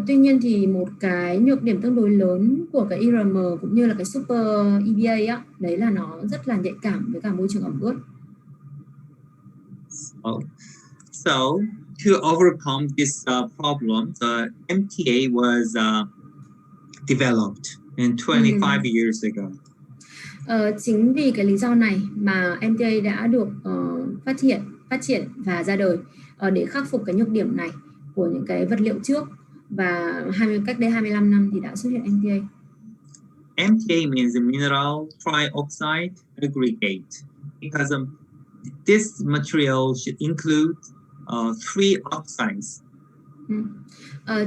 Tuy nhiên thì một cái nhược điểm tương đối lớn của cái IRM cũng như là cái super EVA á, đấy là nó rất là nhạy cảm với cả môi trường ẩm ướt. So to overcome this problem, the MTA was developed in 25 years ago. Chính vì cái lý do này mà MTA đã được phát triển và ra đời để khắc phục cái nhược điểm này của những cái vật liệu trước, và cách đây 25 năm thì đã xuất hiện MTA. MTA means mineral trioxide aggregate because this material should include 3 oxides.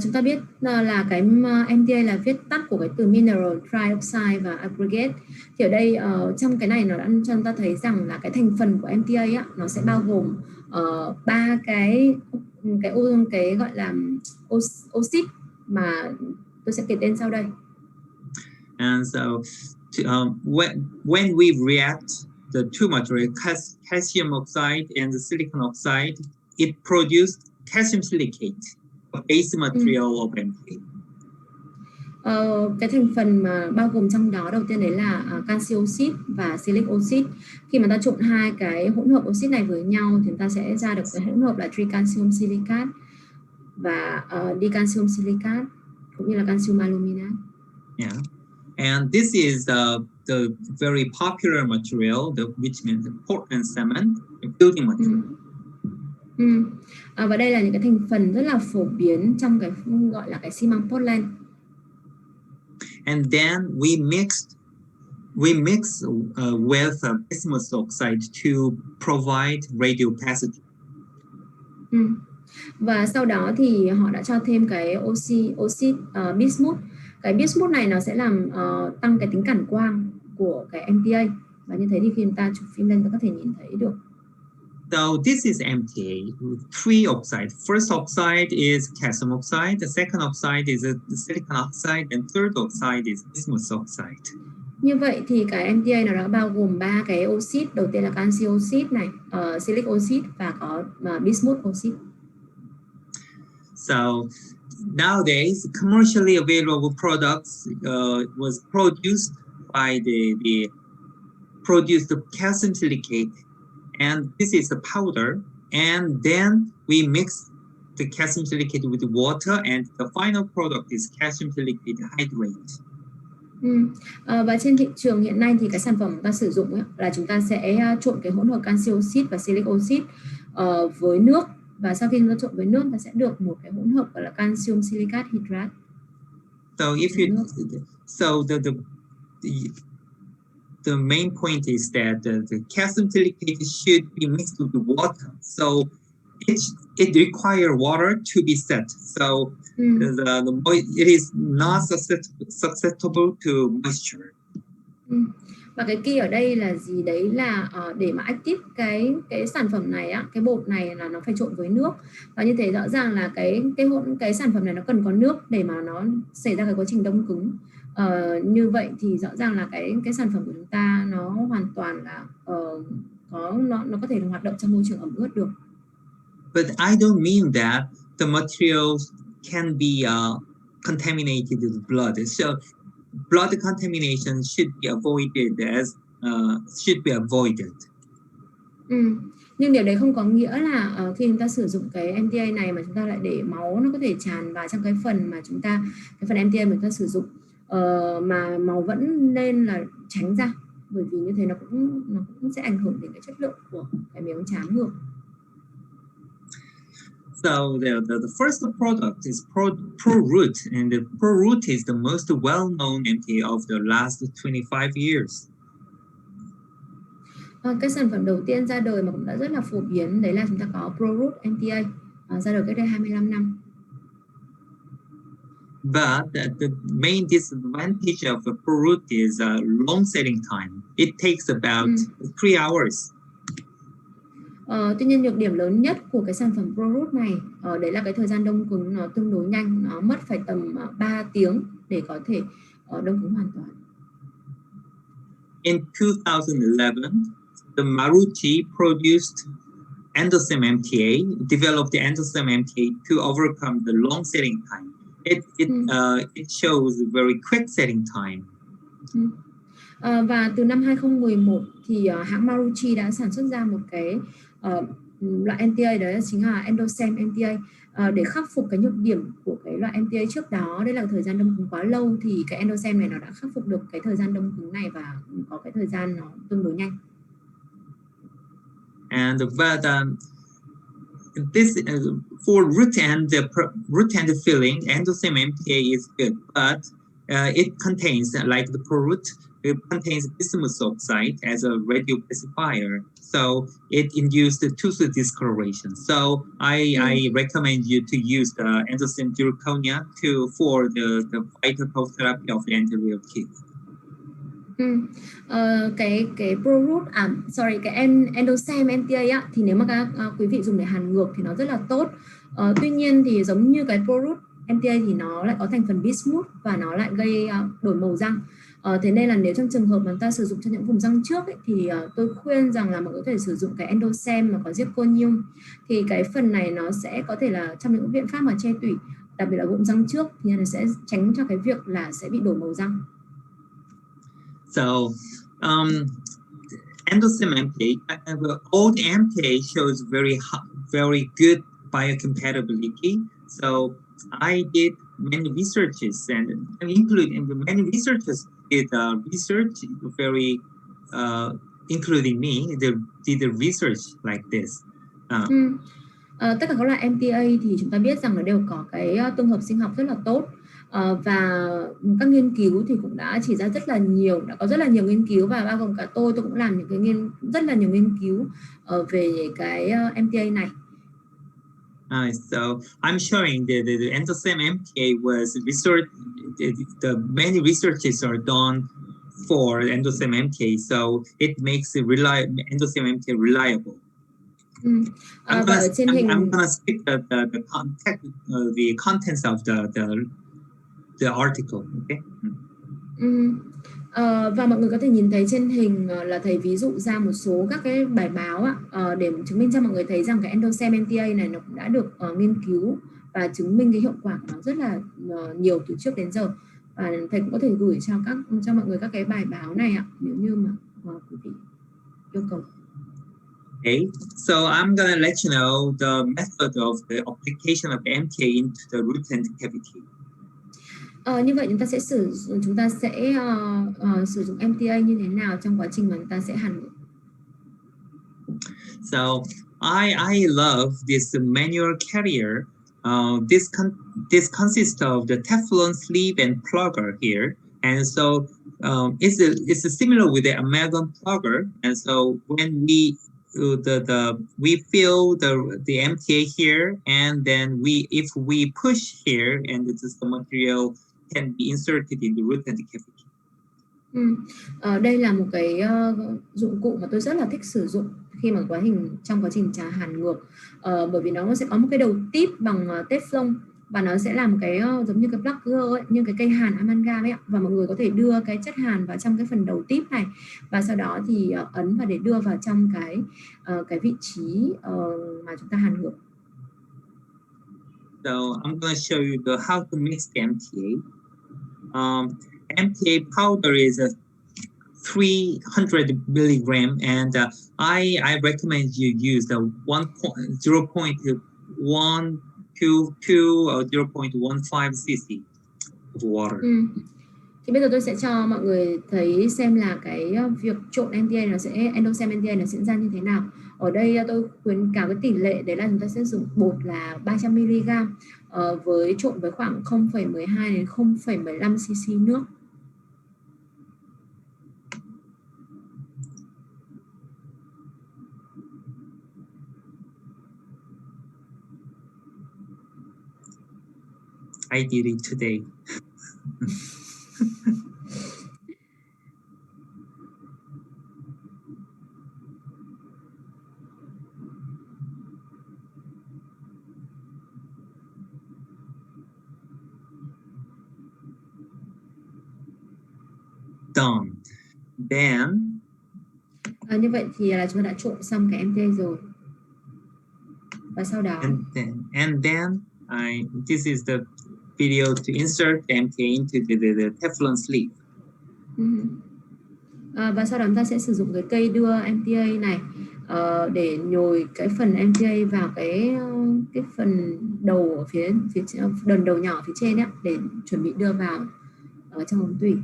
Chúng ta biết là cái MTA là viết tắt của cái từ mineral trioxide và aggregate. Thì ở đây trong cái này nó đã cho chúng ta thấy rằng là cái thành phần của MTA á, nó sẽ bao gồm 3 cái gọi là oxit mà tôi sẽ kể tên sau đây. And so when we react the two materials, calcium oxide and the silicon oxide, it produced calcium silicate, a base material of MTA. Cái thành phần mà bao gồm trong đó đầu tiên đấy là canxi oxit và silic oxit. Khi mà ta trộn hai cái hỗn hợp oxit này với nhau thì chúng ta sẽ ra được cái hỗn hợp là tricalcium silicate và dicalcium silicate cũng như là calcium aluminate. Yeah. And this is the very popular material, which means Portland cement, building material. Và đây là những cái thành phần rất là phổ biến trong cái gọi là cái xi măng Portland. And then we mix with bismuth oxide to provide radiopacity. Và sau đó thì họ đã cho thêm cái oxit bismuth. Cái bismuth này nó sẽ làm tăng cái tính cản quang của cái MTA, và như thế thì khi chúng ta chụp phim lên ta có thể nhìn thấy được. So this is MTA with 3 oxides. First oxide is calcium oxide, the second oxide is silicon oxide, and third oxide is bismuth oxide. Như vậy thì cái MTA nó đã bao gồm 3 cái oxit. Đầu tiên là canxi oxit này, silic oxit và có bismuth oxit. So nowadays, commercially available products was produced by the calcium silicate, and this is a powder, and then we mix the calcium silicate with water, and the final product is calcium silicate hydrate. Và trên thị trường hiện nay thì cái sản phẩm chúng ta sử dụng ấy, là chúng ta sẽ trộn cái hỗn hợp canxi oxit và silic oxit với nước, và sau khi chúng ta trộn với nước ta sẽ được một cái hỗn hợp gọi là calcium silicate hydrate. So the main point is that the calcium silicate should be mixed with the water. So it requires water to be set. So it is not susceptible to moisture. Và cái key ở đây là gì? Đấy là để mà active cái sản phẩm này á, cái bột này là nó phải trộn với nước, và như thế rõ ràng là cái sản phẩm này nó cần có nước để mà nó xảy ra cái quá trình đông cứng. Như vậy thì rõ ràng là cái sản phẩm của chúng ta nó hoàn toàn là nó có thể hoạt động trong môi trường ẩm ướt được. But I don't mean that the materials can be contaminated with blood. So blood contamination should be avoided. Nhưng điều đấy không có nghĩa là khi chúng ta sử dụng cái MTA này mà chúng ta lại để máu nó có thể tràn vào trong cái phần mà cái phần MTA mà chúng ta sử dụng, mà máu vẫn nên là tránh ra, bởi vì như thế nó cũng sẽ ảnh hưởng đến cái chất lượng của cái miếng trám ngược. So the first product is ProRoot, and the ProRoot is the most well-known MTA of the last 25 years. Cái sản phẩm đầu tiên ra đời mà cũng đã rất là phổ biến đấy là chúng ta có ProRoot MTA, ra đời cách đây 25 năm. But the main disadvantage of a route is long setting time. It takes about 3 hours. Tuy nhiên nhược điểm lớn nhất của cái sản phẩm ProRoot này đấy là cái thời gian đông cứng nó tương đối nhanh, nó mất phải tầm 3 tiếng để có thể đông cứng hoàn toàn. In 2011, the Marucci produced endosome MTA, developed the endosome MTA to overcome the long setting time. It shows very quick setting time. Và từ năm 2011 thì hãng Marucci đã sản xuất ra một cái loại MTA, đó chính là endosome MTA, để khắc phục cái nhược điểm của cái loại MTA trước đó, đây là thời gian đông cứng quá lâu, thì cái endosome này nó đã khắc phục được cái thời gian đông cứng này và có cái thời gian nó tương đối nhanh. And this for root end filling, endosome MTA is good, but it contains, like the ProRoot, it contains bismuth oxide as a radio pacifier, so it induced the tooth discoloration. So I recommend you to use the endosome zirconia for the vital pulse therapy of the anterior teeth. Cái ProRoot, cái endosome MTA á, thì nếu mà các quý vị dùng để hàn ngược thì nó rất là tốt. Tuy nhiên thì giống như cái ProRoot MTA thì nó lại có thành phần bismuth và nó lại gây đổi màu răng. Thế nên là nếu trong trường hợp mà ta sử dụng cho những vùng răng trước ấy, thì tôi khuyên rằng là mọi người có thể sử dụng cái endosome mà có zirconium, thì cái phần này nó sẽ có thể là trong những biện pháp mà che tủy, đặc biệt là vùng răng trước, thì nó sẽ tránh cho cái việc là sẽ bị đổi màu răng. So, endosome MTA, all the MTA shows very good biocompatibility. So I did many researches, and many researchers did research very, including me, did the research like this. Tất cả các loại MTA thì chúng ta biết rằng nó đều có cái tương hợp sinh học rất là tốt. Và các nghiên cứu thì cũng đã chỉ ra rất là nhiều, đã có rất là nhiều nghiên cứu, và bao gồm cả tôi cũng làm những cái rất là nhiều nghiên cứu về cái MTA này. So I'm showing the endosome MTA was research. The many researches are done for endosome MTA, so it makes endosome MTA reliable. I'm gonna skip the contents of the article. Okay. Và mọi người có thể nhìn thấy trên hình là thầy ví dụ ra một số các cái bài báo để chứng minh cho mọi người thấy rằng cái endosome MTA này nó cũng đã được nghiên cứu và chứng minh cái hiệu quả của nó rất là nhiều từ trước đến giờ, và thầy cũng có thể gửi cho mọi người các cái bài báo này nếu như mà quý vị yêu cầu. Okay, so I'm gonna let you know the method of the application of MTA into the root and cavity. Như vậy chúng ta sẽ sử dụng MTA như thế nào trong quá trình mà chúng ta sẽ hàn ngược. So I love this manual carrier. This consists of the Teflon sleeve and plugger here, and so it's similar with the amalgam plugger. And so when we fill the MTA here, and then if we push here, and the material can be inserted in the root and the cavity. Đây là một cái dụng cụ mà tôi rất là thích sử dụng khi mà trong quá trình hàn ngược, bởi vì nó sẽ có một cái đầu tip bằng Teflon, và nó sẽ làm cái giống như cái plugger ấy, như cái cây hàn amalgam ấy, và mọi người có thể đưa cái chất hàn vào trong cái phần đầu tip này, và sau đó thì ấn và để đưa vào trong cái vị trí mà chúng ta hàn ngược. So I'm going to show you how to mix the MTA. MTA powder is 300 milligram, and I recommend you use the 0.122 or 0.15 cc of water. Thì bây giờ tôi sẽ cho mọi người thấy xem là cái việc trộn endosome MTA nó sẽ diễn ra như thế nào. Ở đây tôi khuyến cáo cái tỷ lệ đấy là chúng ta sẽ dùng bột là 300 mg với trộn với khoảng 0,12 đến 0,15 cc nước. I did it today. Done. Then Như vậy thì là chúng ta đã trộn xong cái MTA rồi. Và sau đó and then this is the video to insert the MTA into the Teflon sleeve. Và sau đó chúng ta sẽ sử dụng cái cây đưa MTA này để nhồi cái phần MTA vào cái phần đầu ở phía đần đầu nhỏ phía trên ấy, để chuẩn bị đưa vào trong ống tủy.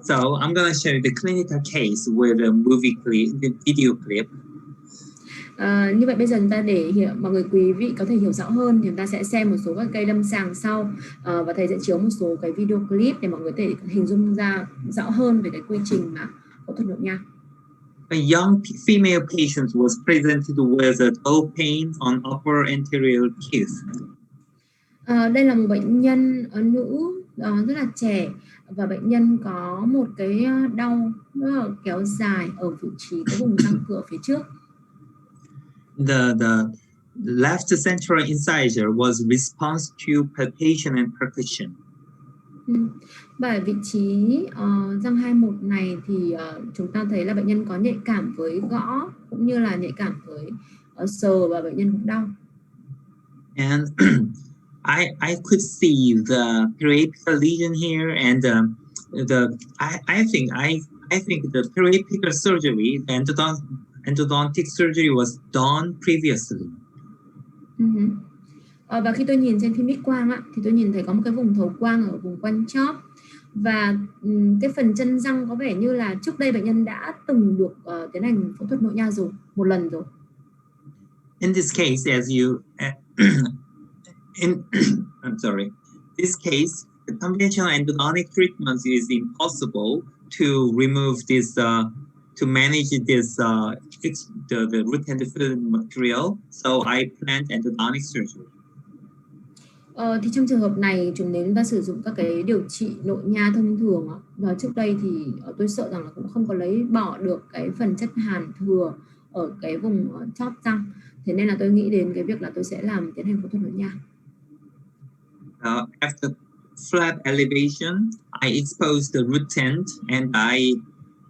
So I'm gonna show you the clinical case with a movie clip, the video clip. Như vậy bây giờ chúng ta để mọi người quý vị có thể hiểu rõ hơn thì chúng ta sẽ xem một số các cây lâm sàng sau và thầy sẽ chiếu một số cái video clip để mọi người có thể hình dung ra rõ hơn về cái quy trình mà phẫu thuật nội nha. A young female patient was presented with a dull pain on upper anterior teeth. Đây là một bệnh nhân nữ rất là trẻ và bệnh nhân có một cái đau rất là kéo dài ở vị trí cái vùng răng cửa phía trước. The left central incisor was response to palpation and percussion. Và vị trí răng 21 này thì chúng ta thấy là bệnh nhân có nhạy cảm với gõ cũng như là nhạy cảm với sờ và bệnh nhân cũng đau. And I could see the periapical lesion here, and I think the periapical surgery, the endodontic surgery was done previously. Và khi tôi nhìn trên phim X quang thì tôi nhìn thấy có một cái vùng thấu quang ở vùng quanh chóp, và cái phần chân răng có vẻ như là trước đây bệnh nhân đã từng được tiến hành phẫu thuật nội nha rồi một lần rồi. In this case, as you I'm sorry. This case, the conventional endodontic treatment is impossible to remove this, to manage this, the root and filling material. So I planned endodontic surgery. Thì trong trường hợp này chúng ta sử dụng các cái điều trị nội nha thông thường. Và trước đây thì tôi sợ rằng là cũng không có lấy bỏ được cái phần chất hàn thừa ở cái vùng chóp răng. Thế nên là tôi nghĩ đến cái việc là tôi sẽ tiến hành phẫu thuật nội nha. After flap elevation, I exposed the root end, and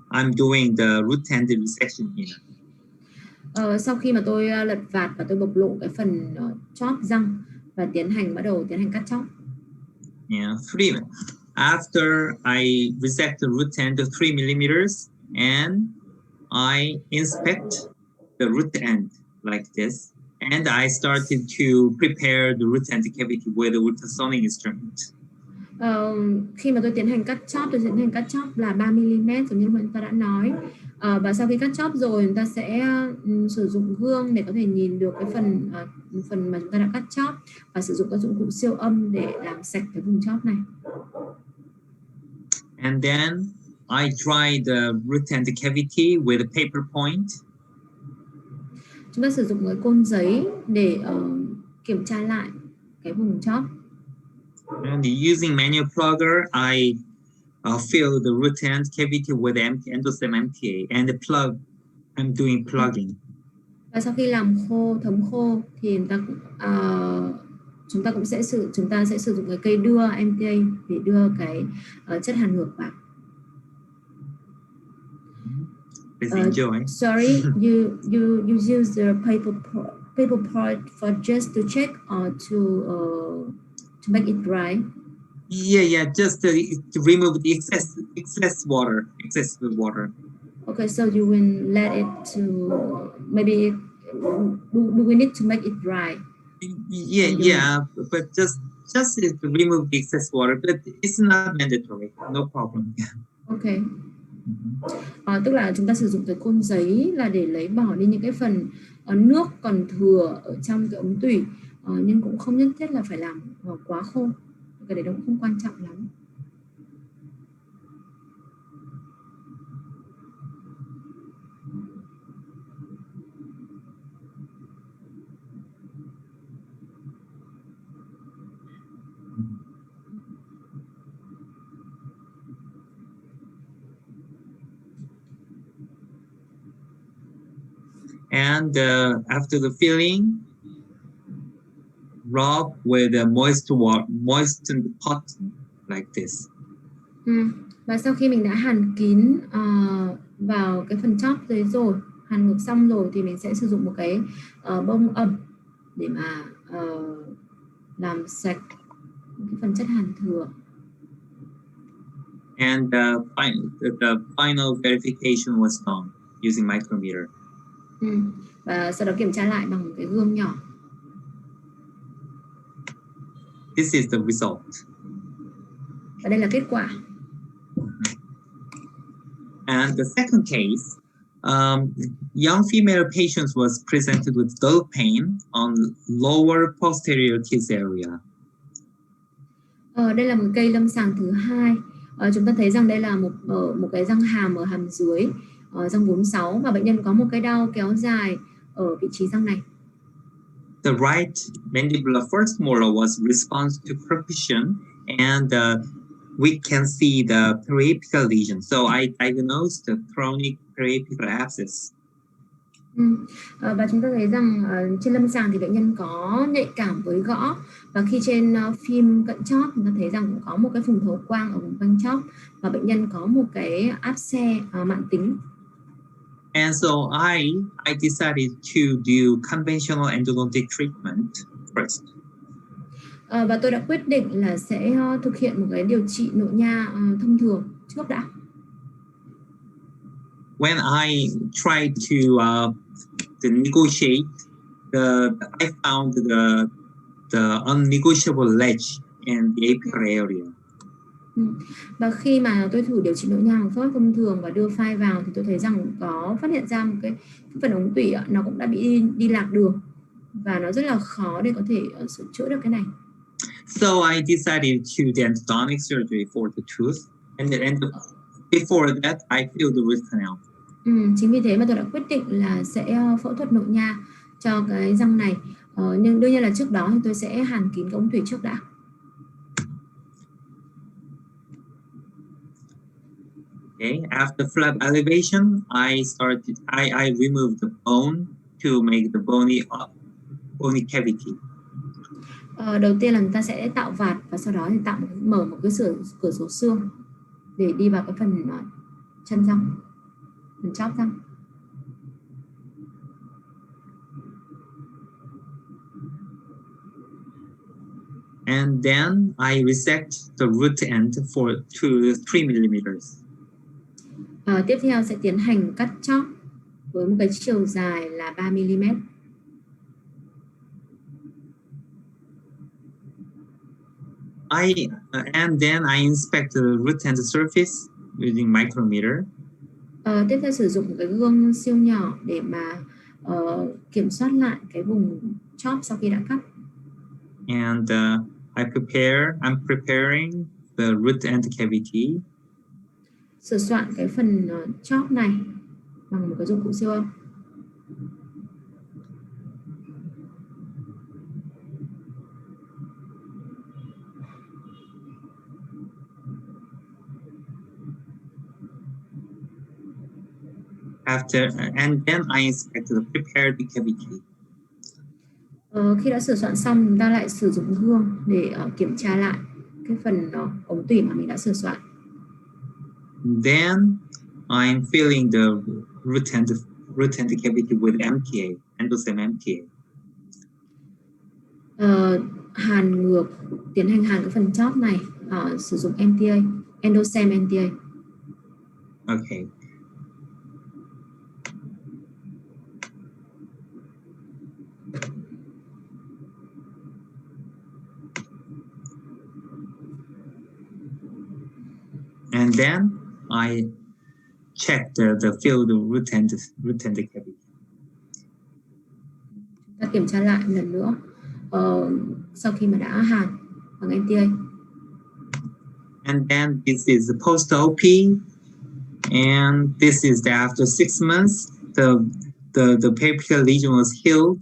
I'm doing the root end resection here. Sau khi mà tôi lật vạt và tôi bộc lộ cái phần chóp răng và bắt đầu tiến hành cắt chóp. Yeah, after I resect the root end of 3 millimeters, and I inspect the root end like this, and I started to prepare the root end cavity with the ultrasonic instrument. Khi mà tôi tiến hành cắt chóp là 3 mm giống như mà chúng ta đã nói. Và sau khi cắt chóp rồi, chúng ta sẽ sử dụng gương để có thể nhìn được cái phần mà chúng ta đã cắt chóp, và sử dụng các dụng cụ siêu âm để làm sạch cái vùng chóp này. And then I dry the root and cavity with a paper point. Chúng ta sử dụng cái côn giấy để kiểm tra lại cái vùng chóp. And using manual plugger, I fill the root and cavity with endostem MTA and I'm doing plugging. Và sau khi làm thấm khô thì chúng ta sẽ sử dụng cái cây đưa MTA để đưa cái chất hàn ngược vào. Enjoy. Sorry, you use the paper part for just to check or to make it dry. Yeah, just to remove the excess water. Okay, so you will let it to maybe do we need to make it dry? Yeah, but just to remove the excess water, but it's not mandatory. No problem. Okay. Tức là chúng ta sử dụng cái côn giấy là để lấy bỏ đi những cái phần nước còn thừa ở trong cái ống tủy, nhưng cũng không nhất thiết là phải làm quá khô. Cái đấy nó cũng không quan trọng lắm. And after the filling, rub with a moistened cotton like this. Và sau khi mình đã hàn kín vào cái phần chóp đấy rồi, hàn ngược xong rồi thì mình sẽ sử dụng một cái bông ẩm để mà làm sạch cái phần chất hàn thừa. And the final verification was done using micrometer. Và sau đó kiểm tra lại bằng một cái gương nhỏ. This is the result. Và đây là kết quả. And the second case, young female patient was presented with dull pain on lower posterior kiss area. Đây là một cây lâm sàng thứ hai. Chúng ta thấy rằng đây là một cái răng hàm ở hàm dưới, răng 46, và bệnh nhân có một cái đau kéo dài ở vị trí răng này. The right mandibular first molar was response to percussion, and we can see the periapical lesion. So I diagnosed the chronic periapical abscess. Và chúng ta thấy rằng trên lâm sàng thì bệnh nhân có nhạy cảm với gõ, và khi trên phim cận chóp chúng ta thấy rằng cũng có một cái phùng thấu quang ở vùng quanh chóp, và bệnh nhân có một cái áp xe mãn tính. And so I decided to do conventional endodontic treatment first. Và tôi đã quyết định là sẽ thực hiện một cái điều trị nội nha thông thường trước đã. When I tried to negotiate, I found the unnegotiable ledge in the apical area. Và khi mà tôi thử điều trị nội nha bằng phương pháp thông thường và đưa file vào thì tôi thấy rằng có phát hiện ra một cái phần ống tủy nó cũng đã bị đi lạc đường, và nó rất là khó để có thể sửa chữa được cái này. So I decided to do endodontic surgery for the tooth, and before that I filled the root canal. Chính vì thế mà tôi đã quyết định là sẽ phẫu thuật nội nha cho cái răng này. Nhưng đương nhiên là trước đó thì tôi sẽ hàn kín cái ống tủy trước đã. Okay, after flap elevation, I removed the bone to make the bony cavity. Đầu tiên là chúng ta sẽ tạo vạt, và sau đó thì mở một cái cửa sổ xương để đi vào cái phần chân răng, phần chóp răng. And then I resect the root end for 2 to 3 millimeters. Tiếp theo sẽ tiến hành cắt chóp với một cái chiều dài là 3 mm. And then I inspect the root end surface using micrometer. Tiếp theo sử dụng một cái gương siêu nhỏ để mà kiểm soát lại cái vùng chóp sau khi đã cắt. And I'm preparing the root end cavity. Sửa soạn cái phần chóp này bằng một cái dụng cụ siêu âm. And then I inspect the prepared cavity. Khi đã sửa soạn xong, chúng ta lại sử dụng gương để kiểm tra lại cái phần ống tủy mà mình đã sửa soạn. Then I'm filling the root end cavity with MTA, endosem MTA. Hàn ngược, tiến hành hàn cái phần chóp này sử dụng MTA, endosem MTA. Okay. And then I check the filled root end cavity. Ta kiểm tra lại một lần nữa sau khi mà đã hàn bằng MTA. And then this is the post-OP, and this is the after 6 months. The periapical lesion was healed,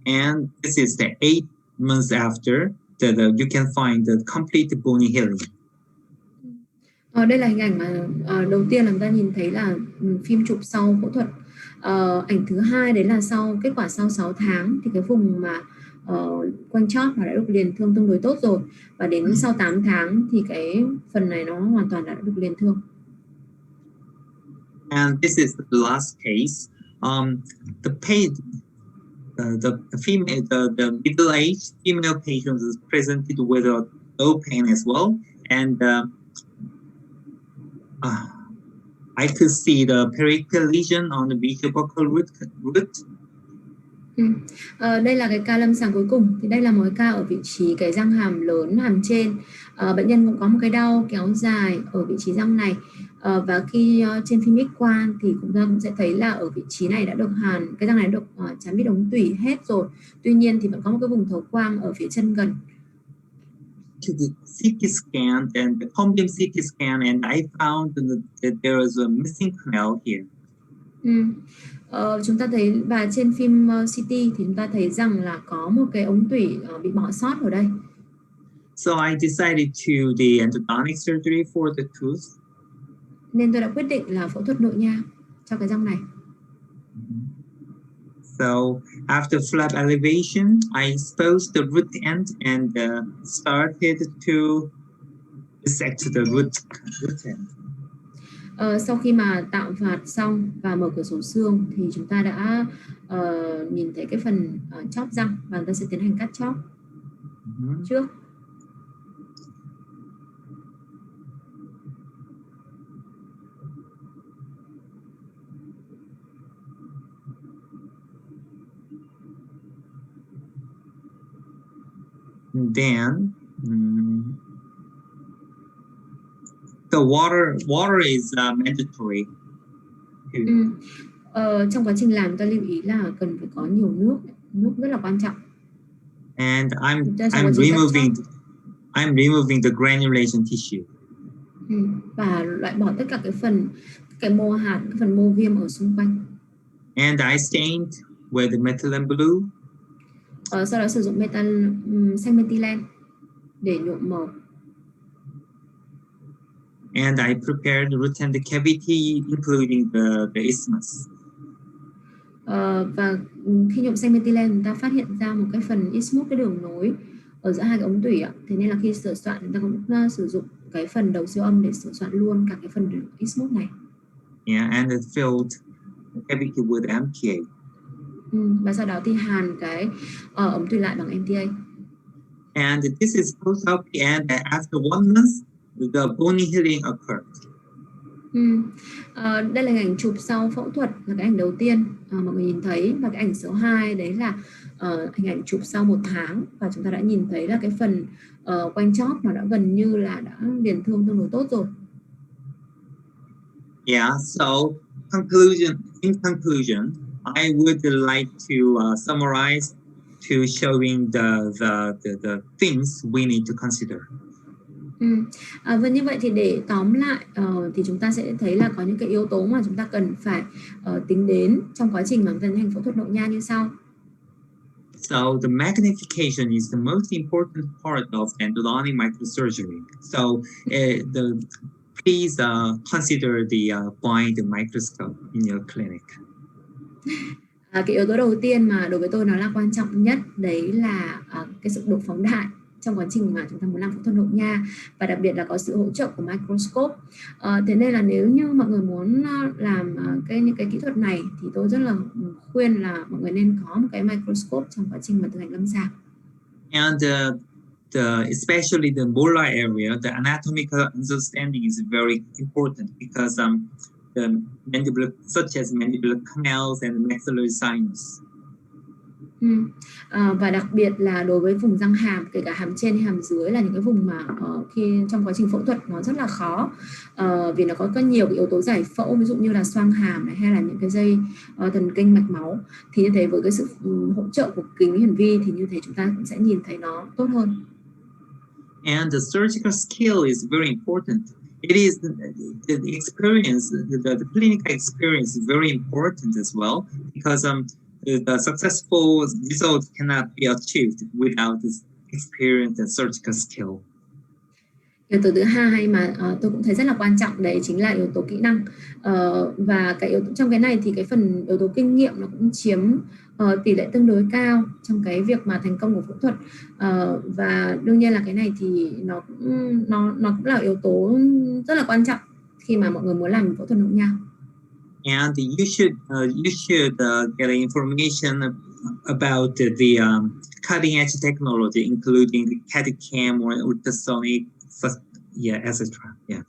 and this is the 8 months after. You can find the complete bony healing. Đây là hình ảnh mà đầu tiên là chúng ta nhìn thấy là phim chụp sau phẫu thuật. Ảnh thứ hai đấy là kết quả sau 6 tháng thì cái vùng mà quanh chóp nó đã được liền thương tương đối tốt rồi, và đến sau 8 tháng thì cái phần này nó hoàn toàn đã được liền thương. And this is the last case. The female, the middle-aged female patient is presented with a low pain as well, and I could see the periapical lesion on the visual root. Đây là cái ca lâm sàng cuối cùng. Thì đây là một cái ca ở vị trí cái răng hàm lớn hàm trên. Bệnh nhân cũng có một cái đau kéo dài ở vị trí răng này. Và khi trên phim X quang thì chúng ta cũng sẽ thấy là ở vị trí này đã được cái răng này đã được chắn bít ống tủy hết rồi. Tuy nhiên thì vẫn có một cái vùng thấu quang ở phía chân gần. To the CT scan and the combium CT scan, and I found that there is a missing canal here. Chúng ta thấy, và trên phim CT thì chúng ta thấy rằng là có một cái ống tủy bị bỏ sót ở đây. So I decided to the endodontic surgery for the tooth. Nên tôi đã quyết định là phẫu thuật nội nha cho cái răng này. So after flap elevation, I exposed the root end and started to dissect the root end. Sau khi mà tạo vạt xong và mở cửa sổ xương thì chúng ta đã nhìn thấy cái phần chóp răng, và chúng ta sẽ tiến hành cắt chóp trước. Then the water is mandatory. Trong quá trình làm ta lưu ý là cần phải có nhiều nước rất là quan trọng. And I'm removing the granulation tissue. Và loại bỏ tất cả cái mô hạt, cái phần mô viêm ở xung quanh. And I stained with methylene blue. Sau đó sử dụng xanh methylene để nhuộm màu. And I prepared the root and the cavity, including the isthmus. Và khi nhuộm xanh methylene, chúng ta phát hiện ra một cái phần isthmus, cái đường nối ở giữa hai cái ống tủy ạ. Thế nên là khi sửa soạn, chúng ta cũng sử dụng cái phần đầu siêu âm để sửa soạn luôn cả cái phần isthmus này. Yeah, and it filled the cavity with MTA. Và sau đó thì hàn cái ống tủy lại bằng MTA. And this is post-op, and after 1 month, the bony healing occurred. Đây là ảnh chụp sau phẫu thuật, là cái ảnh đầu tiên mọi người nhìn thấy, và cái ảnh số 2 đấy là hình ảnh chụp sau 1 tháng, và chúng ta đã nhìn thấy là cái phần quanh chóp nó đã gần như là đã liền thương tương đối tốt rồi. Yeah, so in conclusion, I would like to summarize to showing the things we need to consider. Vâng, như vậy thì để tóm lại thì chúng ta sẽ thấy là có những cái yếu tố mà chúng ta cần phải tính đến trong quá trình mà tiến hành phẫu thuật nội nha như sau. So the magnification is the most important part of endodontic microsurgery. So please consider the blind microscope in your clinic. Cái yếu tố đầu tiên mà đối với tôi nó là quan trọng nhất đấy là cái sự độ phóng đại trong quá trình mà chúng ta muốn làm phẫu thuật nội nha, và đặc biệt là có sự hỗ trợ của microscope. Thế nên là nếu như mọi người muốn làm những cái kỹ thuật này thì tôi rất là khuyên là mọi người nên có một cái microscope trong quá trình mà thực hành lâm sàng. And especially the molar area, the anatomical understanding is very important because the mandibular, such as mandibular canals and maxillary sinus. Và đặc biệt là đối với vùng răng hàm, kể cả hàm trên hay hàm dưới, là những cái vùng mà khi trong quá trình phẫu thuật nó rất là khó, vì nó có nhiều cái yếu tố giải phẫu, ví dụ như là xoang hàm này, hay là những cái dây thần kinh mạch máu. Thì như thế với cái sự hỗ trợ của kính hiển vi thì như thế chúng ta cũng sẽ nhìn thấy nó tốt hơn. And the surgical skill is very important. It is the experience, the clinical experience is very important as well, because the successful result cannot be achieved without this experience and surgical skill. Yếu tố thứ hai mà tôi cũng thấy rất là quan trọng đấy chính là yếu tố kỹ năng. Và cái yếu tố trong cái này thì cái phần yếu tố kinh nghiệm nó cũng chiếm tỷ lệ tương đối cao trong cái việc mà thành công của phẫu thuật. Và đương nhiên là cái này thì nó cũng là yếu tố rất là quan trọng khi mà mọi người muốn làm phẫu thuật nội nha. And you should get information about the cutting edge technology, including the CAD cam or ultrasonic, etc. Yeah.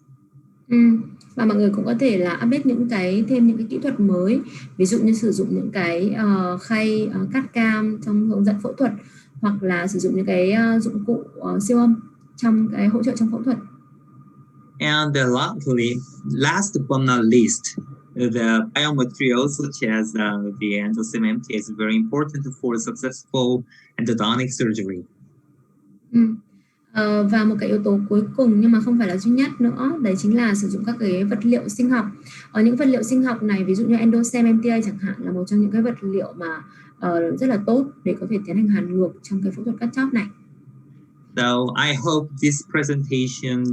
Và mọi người cũng có thể là update thêm những cái kỹ thuật mới, ví dụ như sử dụng những cái khay CAD cam trong hướng dẫn phẫu thuật, hoặc là sử dụng những cái dụng cụ siêu âm trong cái hỗ trợ trong phẫu thuật. And last but not least, the biomaterials such as the endocement is very important for successful endodontic surgery. Và một cái yếu tố cuối cùng nhưng mà không phải là duy nhất nữa, đấy chính là sử dụng các cái vật liệu sinh học. Những vật liệu sinh học này, ví dụ như endocement MTA chẳng hạn, là một trong những cái vật liệu mà rất là tốt để có thể tiến hành hàn ngược trong cái phẫu thuật cắt chóp này. So I hope this presentation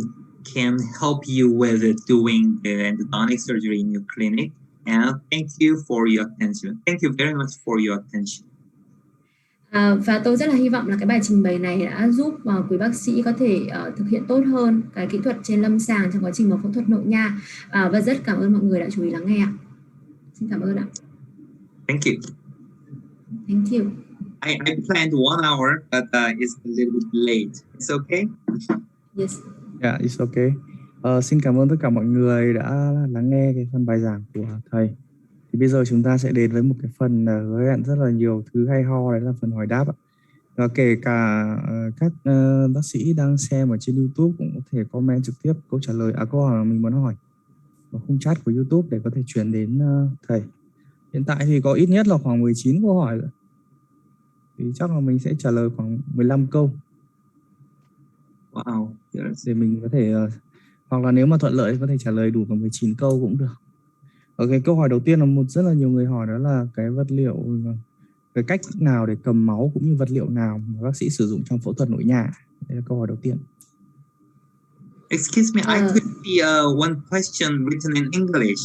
can help you with doing the endodontic surgery in your clinic. And thank you for your attention. Thank you very much for your attention. Và tôi rất là hy vọng là cái bài trình bày này đã giúp quý bác sĩ có thể thực hiện tốt hơn cái kỹ thuật trên lâm sàng trong quá trình phẫu thuật nội nha. Và rất cảm ơn mọi người đã chú ý lắng nghe ạ. Xin cảm ơn ạ. Thank you. Thank you. I planned 1 hour, but it's a little bit late. It's okay? Yes. Yeah, it's okay. Xin cảm ơn tất cả mọi người đã lắng nghe cái phần bài giảng của thầy. Thì bây giờ chúng ta sẽ đến với một cái phần hứa hẹn rất là nhiều thứ hay ho, đấy là phần hỏi đáp ạ. Và kể cả các bác sĩ đang xem ở trên YouTube cũng có thể comment trực tiếp câu hỏi mà mình muốn hỏi vào khung chat của YouTube để có thể chuyển đến thầy. Hiện tại thì có ít nhất là khoảng 19 câu hỏi rồi. Thì chắc là mình sẽ trả lời khoảng 15 câu. Wow. Để mình có thể hoặc là nếu mà thuận lợi thì có thể trả lời đủ cả 19 câu cũng được. Cái câu hỏi đầu tiên là rất là nhiều người hỏi, đó là cái vật liệu, cái cách nào để cầm máu cũng như vật liệu nào mà bác sĩ sử dụng trong phẫu thuật nội nha. Đây là câu hỏi đầu tiên. Excuse me, I could see one question written in English.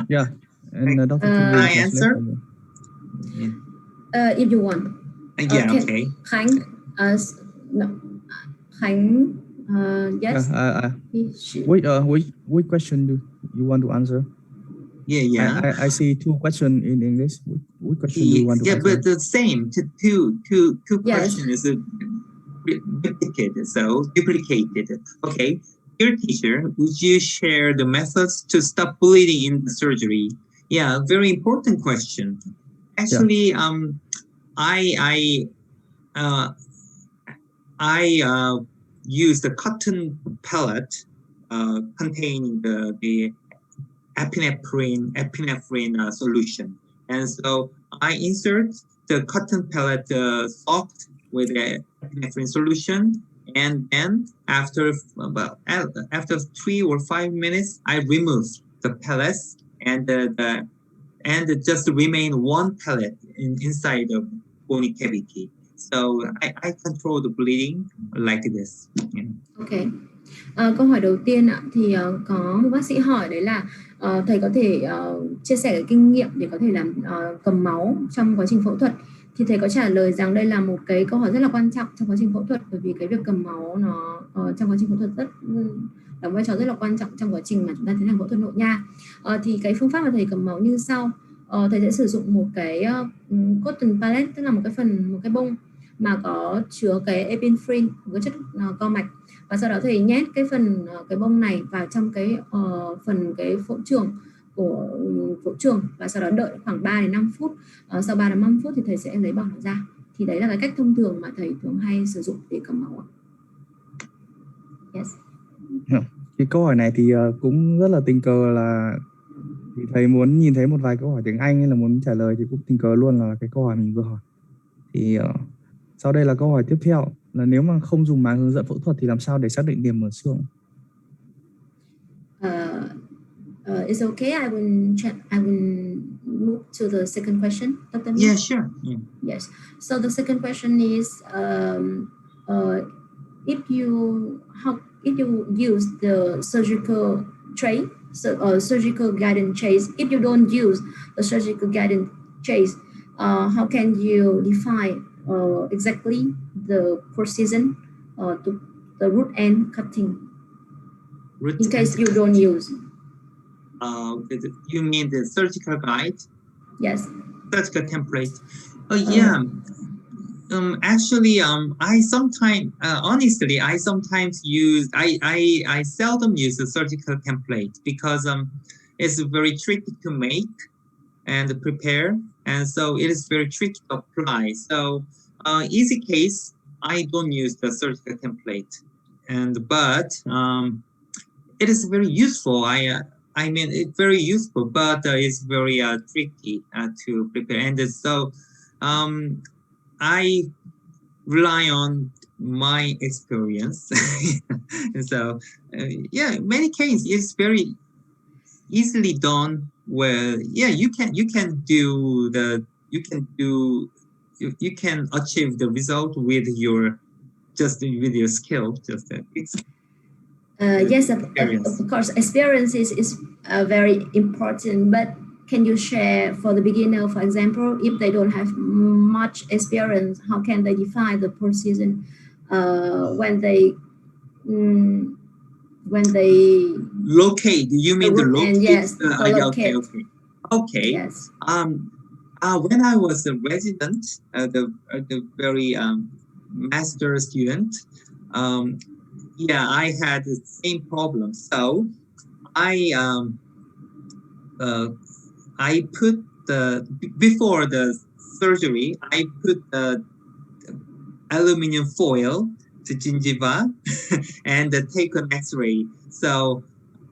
Yeah, and Dr. Can I answer? If you want. Yeah, okay. Khánh, no. Khánh, yes. Which question do you want to answer? Yeah. I see two questions in English. Which question do you want to answer? Yeah, but the same. Two yes. questions is duplicated. Okay. Dear teacher, would you share the methods to stop bleeding in the surgery? Yeah, very important question. Actually, yeah. I used a cotton pellet containing the epinephrine solution, and so I insert the cotton pellet soaked with the epinephrine solution, and then after 3 or 5 minutes, I remove the pellets and just remain one pellet inside the bony cavity. So I control the bleeding like this. Yeah. Okay. Câu hỏi đầu tiên thì có một bác sĩ hỏi đấy là thầy có thể chia sẻ cái kinh nghiệm để có thể làm cầm máu trong quá trình phẫu thuật. Thì thầy có trả lời rằng đây là một cái câu hỏi rất là quan trọng trong quá trình phẫu thuật, bởi vì cái việc cầm máu nó trong quá trình phẫu thuật đóng vai trò rất là quan trọng trong quá trình mà chúng ta tiến hành phẫu thuật nội nha. Thì cái phương pháp mà thầy cầm máu như sau. Thầy sẽ sử dụng một cái cotton pallet, tức là một cái bông mà có chứa cái epinephrine, một cái chất co mạch, và sau đó thầy nhét cái bông này vào trong cái phần cái phẫu trường của phẫu trường, và sau đó đợi khoảng 3 đến 5 phút. Sau 3 đến 5 phút thì thầy sẽ lấy bỏng nó ra. Thì đấy là cái cách thông thường mà thầy thường hay sử dụng để cầm máu. Yes. Cái câu hỏi này thì cũng rất là tình cờ là thì thầy muốn nhìn thấy một vài câu hỏi tiếng Anh nên là muốn trả lời, thì cũng tình cờ luôn là cái câu hỏi mình vừa hỏi. Thì sau đây là câu hỏi tiếp theo là nếu mà không dùng màng hướng dẫn phẫu thuật thì làm sao để xác định điểm mở xương? It's okay. I will move to the second question, Dr. Yeah, sure. Yes. So the second question is if you use the surgical tray, surgical guidance trays, if you don't use the surgical guidance trays, how can you define exactly the precision to the root end cutting in case you don't use? You mean the surgical guide? Yes. Surgical template. Oh yeah. Actually, I sometimes, honestly, I sometimes use, I seldom use the surgical template because it's very tricky to make and prepare, and so it is very tricky to apply. So, easy case, I don't use the surgical template, but it is very useful. I mean, it's very useful, but it's very tricky to prepare, and so I rely on my experience. So yeah, many cases it's very easily done where yeah you can do the you can achieve the result with your skill, just Yes, experience. of course, experience is very important, but can you share for the beginner, for example, if they don't have much experience, how can they define the precision when they Locate, you mean the root and locate? yes, Yeah, okay, collocate. okay. Yes. When I was a resident, the very master student, yeah, I had the same problem. So I put before the surgery, I put the aluminum foil to gingiva and take an X-ray. So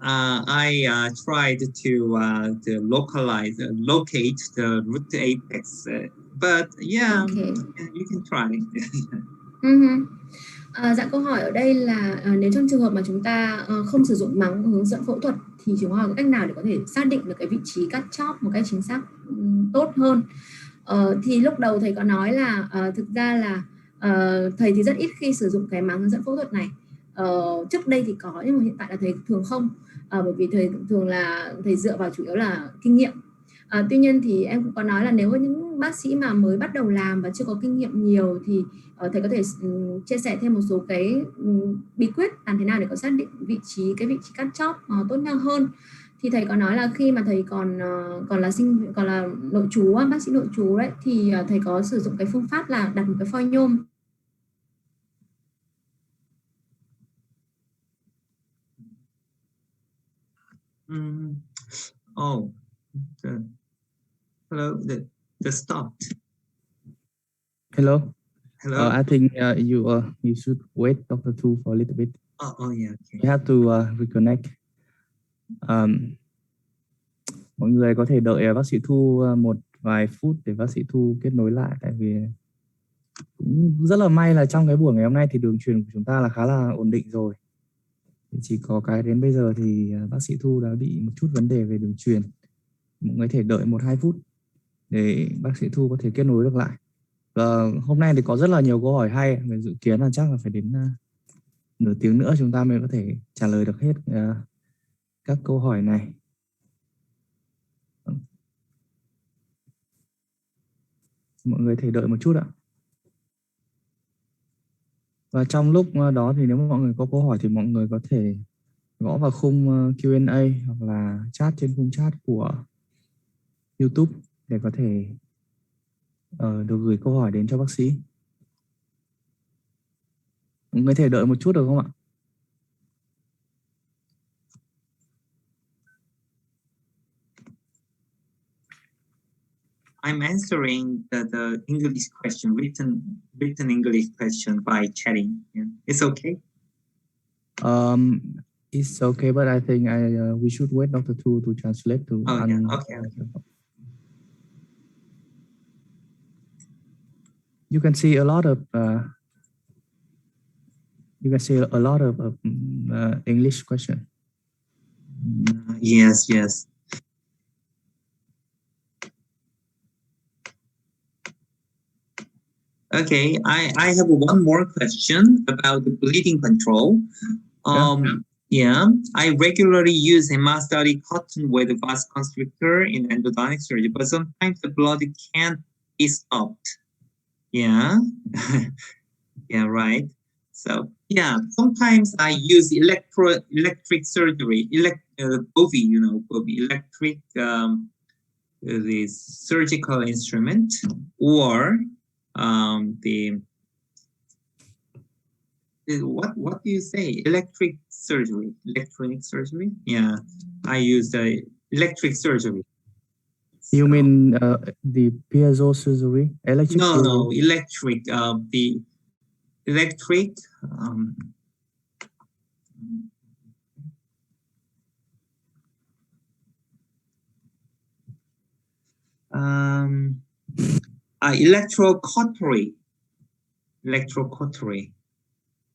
I tried to locate the root apex. But yeah, Okay. you can try. Dạ câu hỏi ở đây là nếu trong trường hợp mà chúng ta không sử dụng mắng hướng dẫn phẫu thuật thì chúng ta có cách nào để có thể xác định được cái vị trí cắt chóp một cách chính xác tốt hơn. Thì lúc đầu thầy có nói là thực ra là thầy thì rất ít khi sử dụng cái mắng hướng dẫn phẫu thuật này. Trước đây thì có nhưng mà hiện tại là thầy thường không, bởi vì thầy thường là thầy dựa vào chủ yếu là kinh nghiệm. Tuy nhiên thì em cũng có nói là nếu những bác sĩ mà mới bắt đầu làm và chưa có kinh nghiệm nhiều thì thầy có thể chia sẻ thêm một số cái bí quyết làm thế nào để có xác định vị trí cắt chóp tốt nhau hơn. Thì thầy có nói là khi mà thầy còn là nội trú, bác sĩ nội trú đấy, thì thầy có sử dụng cái phương pháp là đặt một cái phoi nhôm. Oh, hello, the stopped. Hello. Hello. I think you should wait Dr. Tu for a little bit. Oh yeah. Okay. We have to reconnect. Mọi người có thể đợi bác sĩ Thu một vài phút để bác sĩ Thu kết nối lại, tại vì cũng rất là may là trong cái buổi ngày hôm nay thì đường truyền của chúng ta là khá là ổn định rồi. Chỉ có cái đến bây giờ thì bác sĩ Thu đã bị một chút vấn đề về đường truyền. Mọi người có thể đợi 1-2 phút để bác sĩ Thu có thể kết nối được lại. Và hôm nay thì có rất là nhiều câu hỏi hay, mình dự kiến là chắc là phải đến nửa tiếng nữa chúng ta mới có thể trả lời được hết các câu hỏi này. Mọi người thể đợi một chút ạ. Và trong lúc đó thì nếu mà mọi người có câu hỏi thì mọi người có thể gõ vào khung Q&A hoặc là chat trên khung chat của YouTube để có thể được gửi câu hỏi đến cho bác sĩ. Mọi người thể đợi một chút được không ạ? I'm answering the English question, written English question by chatting. Yeah. It's okay. It's okay, but I think we should wait Dr. Tu to translate to. Oh yeah. Okay. You can see a lot of English question. Yes. Okay, I have one more question about the bleeding control. Yeah, I regularly use hemostatic cotton with vasoconstrictor in endodontic surgery, but sometimes the blood can't be stopped. Yeah, yeah, right. So yeah, sometimes I use electric surgery, BOVI, BOVI, electric this surgical instrument, or what do you say? Electric surgery, electronic surgery? Yeah, I use the electric surgery. You So, mean the piezo surgery? Electric no, surgery? no, electric. The electric. Electrocautery. Electrocautery.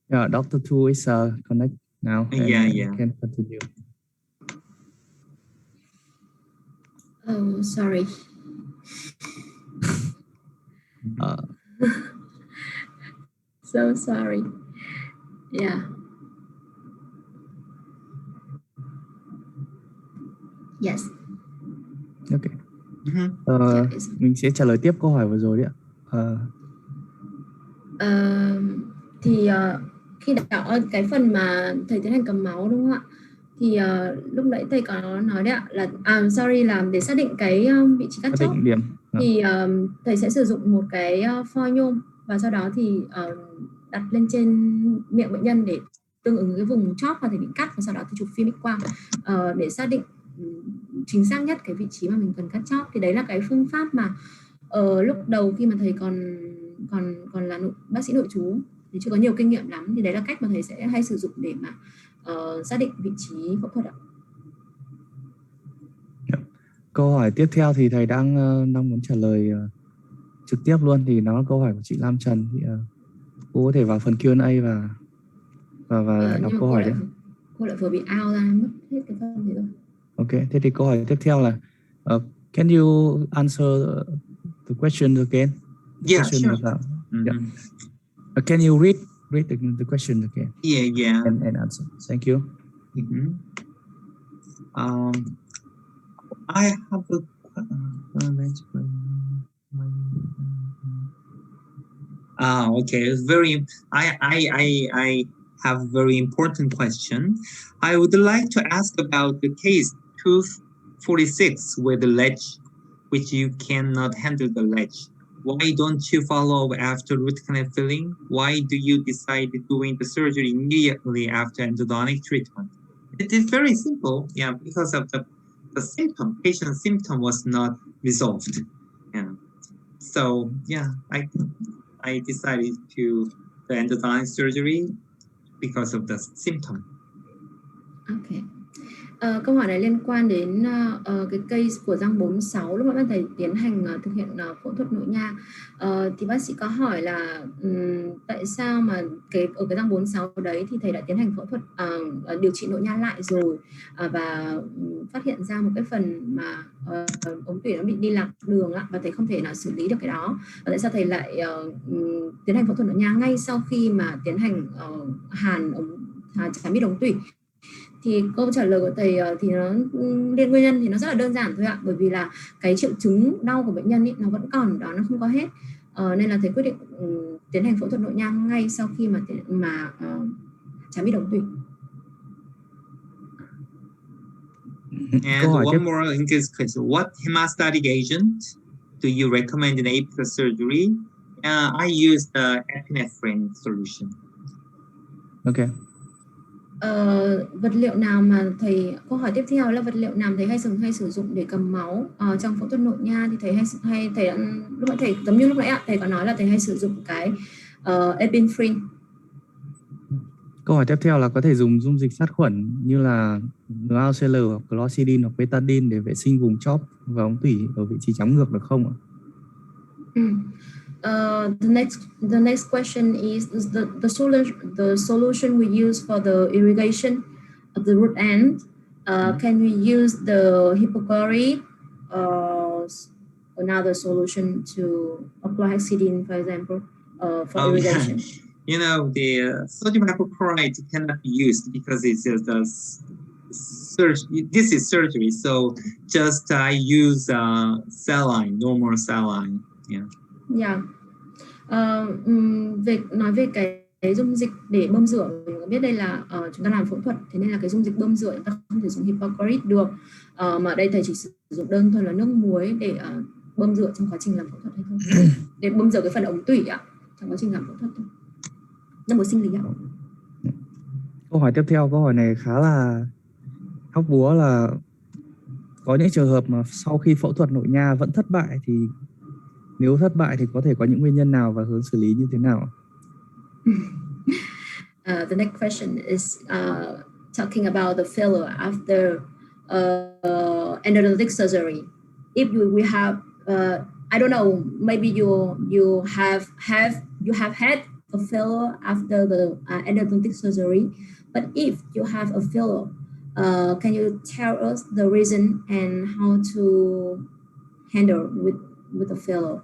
Yeah, Dr. Tu is connect now. Yeah, and yeah. Can continue. Oh, sorry. So sorry. Yeah. Yes. Ok. Yeah, Mình sẽ trả lời tiếp câu hỏi vừa rồi đấy ạ. Thì khi đọc cái phần mà thầy tiến hành cầm máu đúng không ạ? Thì lúc nãy thầy có nói đấy ạ là sorry, là để xác định cái vị trí cắt chóp điểm. Thì thầy sẽ sử dụng một cái phôi nhôm và sau đó thì đặt lên trên miệng bệnh nhân để tương ứng cái vùng chóp mà thầy bị cắt, và sau đó thì chụp phim X-quang để xác định chính xác nhất cái vị trí mà mình cần cắt chóp. Thì đấy là cái phương pháp mà lúc đầu khi mà thầy còn là bác sĩ nội trú thì chưa có nhiều kinh nghiệm lắm, thì đấy là cách mà thầy sẽ hay sử dụng để mà xác định vị trí phẫu thuật ạ. Câu hỏi tiếp theo thì thầy đang muốn trả lời trực tiếp luôn, thì nó là câu hỏi của chị Lam Trần. Thì cô có thể vào phần Q&A và đọc câu hỏi đấy. Cô lại vừa bị out ra, mất hết cái phần gì rồi. Ok, thế thì câu hỏi tiếp theo là can you answer the question again? Yeah, sure. Yeah. Can you read the question again? Yeah. And answer. Thank you. I have a okay. It's very. I have a very important question. I would like to ask about the case 246 with the ledge, which you cannot handle the ledge. Why don't you follow up after root canal filling? Why do you decide doing the surgery immediately after endodontic treatment? It is very simple. Yeah, because of the symptom, patient symptom was not resolved. Yeah. So yeah, I decided to the endodontic surgery because of the symptom. Okay. Câu hỏi này liên quan đến cái case của răng 46 lúc mà bạn thầy tiến hành thực hiện phẫu thuật nội nha. Thì bác sĩ có hỏi là tại sao mà ở cái răng 46 đấy thì thầy đã tiến hành phẫu thuật điều trị nội nha lại rồi và phát hiện ra một cái phần mà ống tủy nó bị đi lạc đường và thầy không thể nào xử lý được cái đó. Và tại sao thầy lại tiến hành phẫu thuật nội nha ngay sau khi mà tiến hành hàn chắn bít ống tủy? Thì câu trả lời của thầy thì nó nguyên nhân thì nó rất là đơn giản thôi ạ, bởi vì là cái triệu chứng đau của bệnh nhân nó vẫn còn đó, nó không có hết, nên là thầy quyết định tiến hành phẫu thuật nội nha ngay sau khi mà chắn bít ống tủy. And one more in this case, what hemostatic agent do you recommend in apical surgery? I use the epinephrine solution. Okay. Vật liệu nào mà thầy, câu hỏi tiếp theo là vật liệu nào thầy hay sử dụng để cầm máu trong phẫu thuật nội nha? Thì thầy lúc nãy thầy giống như lúc nãy thầy có nói là thầy hay sử dụng cái epinephrine. Câu hỏi tiếp theo là có thể dùng dung dịch sát khuẩn như là NaCl hoặc chlorcidin hoặc betadine để vệ sinh vùng chóp và ống tủy ở vị trí chóng ngược được không ạ? The next question is the solution we use for the irrigation of the root end. Can we use the hypochlorite or another solution to chlorhexidine, for example? for Yeah. irrigation? You know, the sodium hypochlorite cannot be used because it's just a this is surgery. So just I use saline, normal saline. Yeah. Yeah. Nói về cái dung dịch để bơm rửa, mình có biết đây là chúng ta làm phẫu thuật, thế nên là cái dung dịch bơm rửa chúng ta không thể dùng hypochlorite được, mà ở đây thầy chỉ sử dụng đơn thuần là nước muối để bơm rửa trong quá trình làm phẫu thuật hay thôi, để bơm rửa cái phần ống tủy trong quá trình làm phẫu thuật thôi. Nước muối sinh lý ạ. Câu hỏi tiếp theo, câu hỏi này khá là hóc búa, là có những trường hợp mà sau khi phẫu thuật nội nha vẫn thất bại, thì nếu thất bại thì có thể có những nguyên nhân nào và hướng xử lý như thế nào? The next question is talking about the failure after endodontic surgery. If we have, I don't know, maybe you have had a failure after the endodontic surgery, but if you have a failure, can you tell us the reason and how to handle with the failure?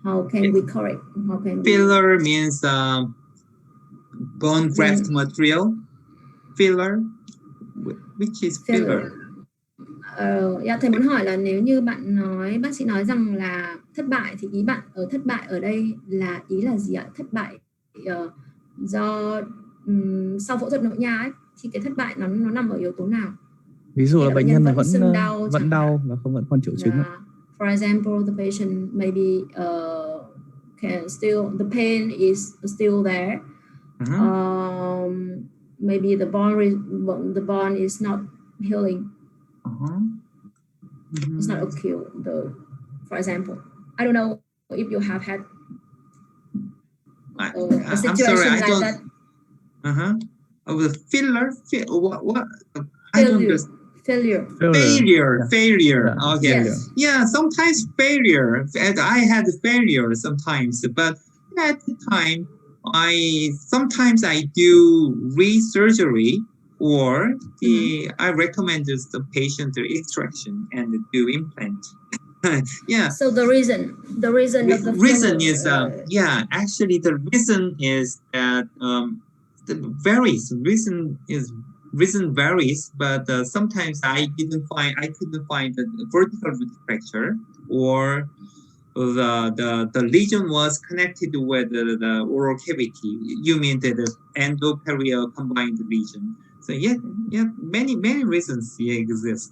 How can we correct? How can filler means bone graft material. Filler, which is filler? Thầy muốn hỏi là nếu như bác sĩ nói rằng là thất bại, thì ý bạn ở thất bại ở đây là ý là gì ạ? Thất bại do sau phẫu thuật nội nha ấy, thì cái thất bại nó nằm ở yếu tố nào? Ví dụ là bệnh nhân vẫn đau và không vẫn còn triệu chứng. For example, the patient maybe the pain is still there. Maybe the bone is not healing. It's not okay. For example, I don't know if you have had a situation like that. The filler. What? Failure. Okay. Yes. Yeah, sometimes failure. And I had failure sometimes, but at the time, sometimes I do re-surgery, or I recommend the patient extraction and do implant. Yeah. So the reason of the reason is actually the reason is that varies. Reason varies, but sometimes I couldn't find the vertical root fracture, or the lesion was connected with the oral cavity. You mean the endoperioral combined lesion. So many reasons exist.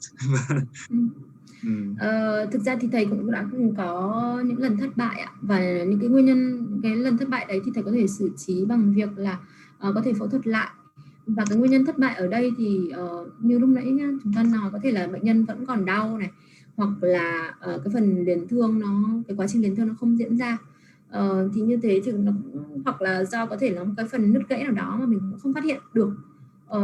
Thực ra thì thầy cũng đã có những lần thất bại và những cái nguyên nhân cái lần thất bại đấy thì thầy có thể xử trí bằng việc là có thể phẫu thuật lại. Và cái nguyên nhân thất bại ở đây thì như lúc nãy nhá, chúng ta nói có thể là bệnh nhân vẫn còn đau này, hoặc là cái phần liền thương cái quá trình liền thương nó không diễn ra, thì như thế thì nó hoặc là do có thể là một cái phần nứt gãy nào đó mà mình cũng không phát hiện được.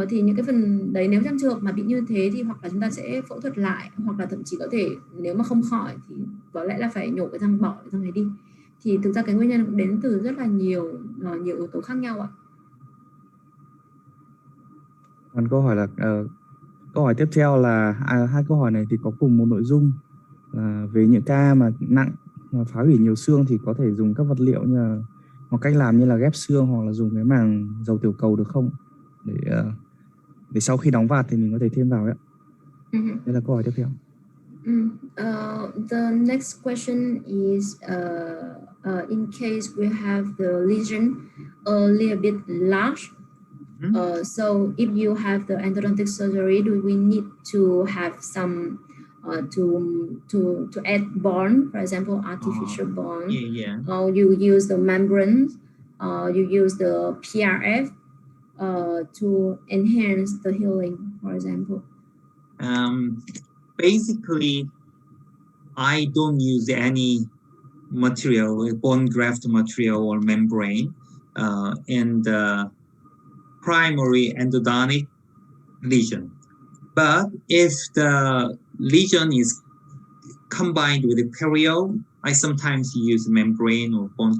Thì những cái phần đấy, nếu trong trường hợp mà bị như thế thì hoặc là chúng ta sẽ phẫu thuật lại, hoặc là thậm chí có thể nếu mà không khỏi thì có lẽ là phải nhổ cái răng, bỏ cái răng này đi. Thì thực ra cái nguyên nhân cũng đến từ rất là nhiều yếu tố khác nhau ạ. Còn câu hỏi tiếp theo là hai câu hỏi này thì có cùng một nội dung, là về những ca mà nặng mà phá hủy nhiều xương thì có thể dùng các vật liệu như là, hoặc cách làm như là ghép xương hoặc là dùng cái màng dầu tiểu cầu được không, để sau khi đóng vạt thì mình có thể thêm vào ấy. Đây là câu hỏi tiếp theo. The next question is in case we have the lesion a little bit large. So if you have the endodontic surgery, do we need to have some to add bone, for example, artificial bone? Or you use the membranes, you use the PRF to enhance the healing, for example? Basically, I don't use any material, bone graft material or membrane, in the primary endodontic lesion. But if the lesion is combined with the perio, I sometimes use membrane or bone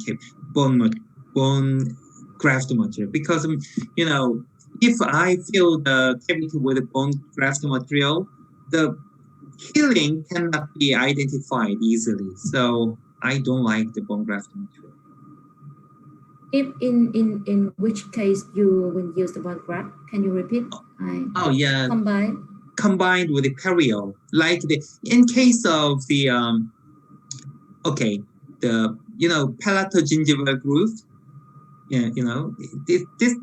graft material, because if I fill the cavity with bone graft material, the healing cannot be identified easily. So I don't like the bone graft material. If in which case you will use the word grab, can you repeat? Oh yeah, Combined with the perio, like in case of the okay, the palatogingival groove. Yeah,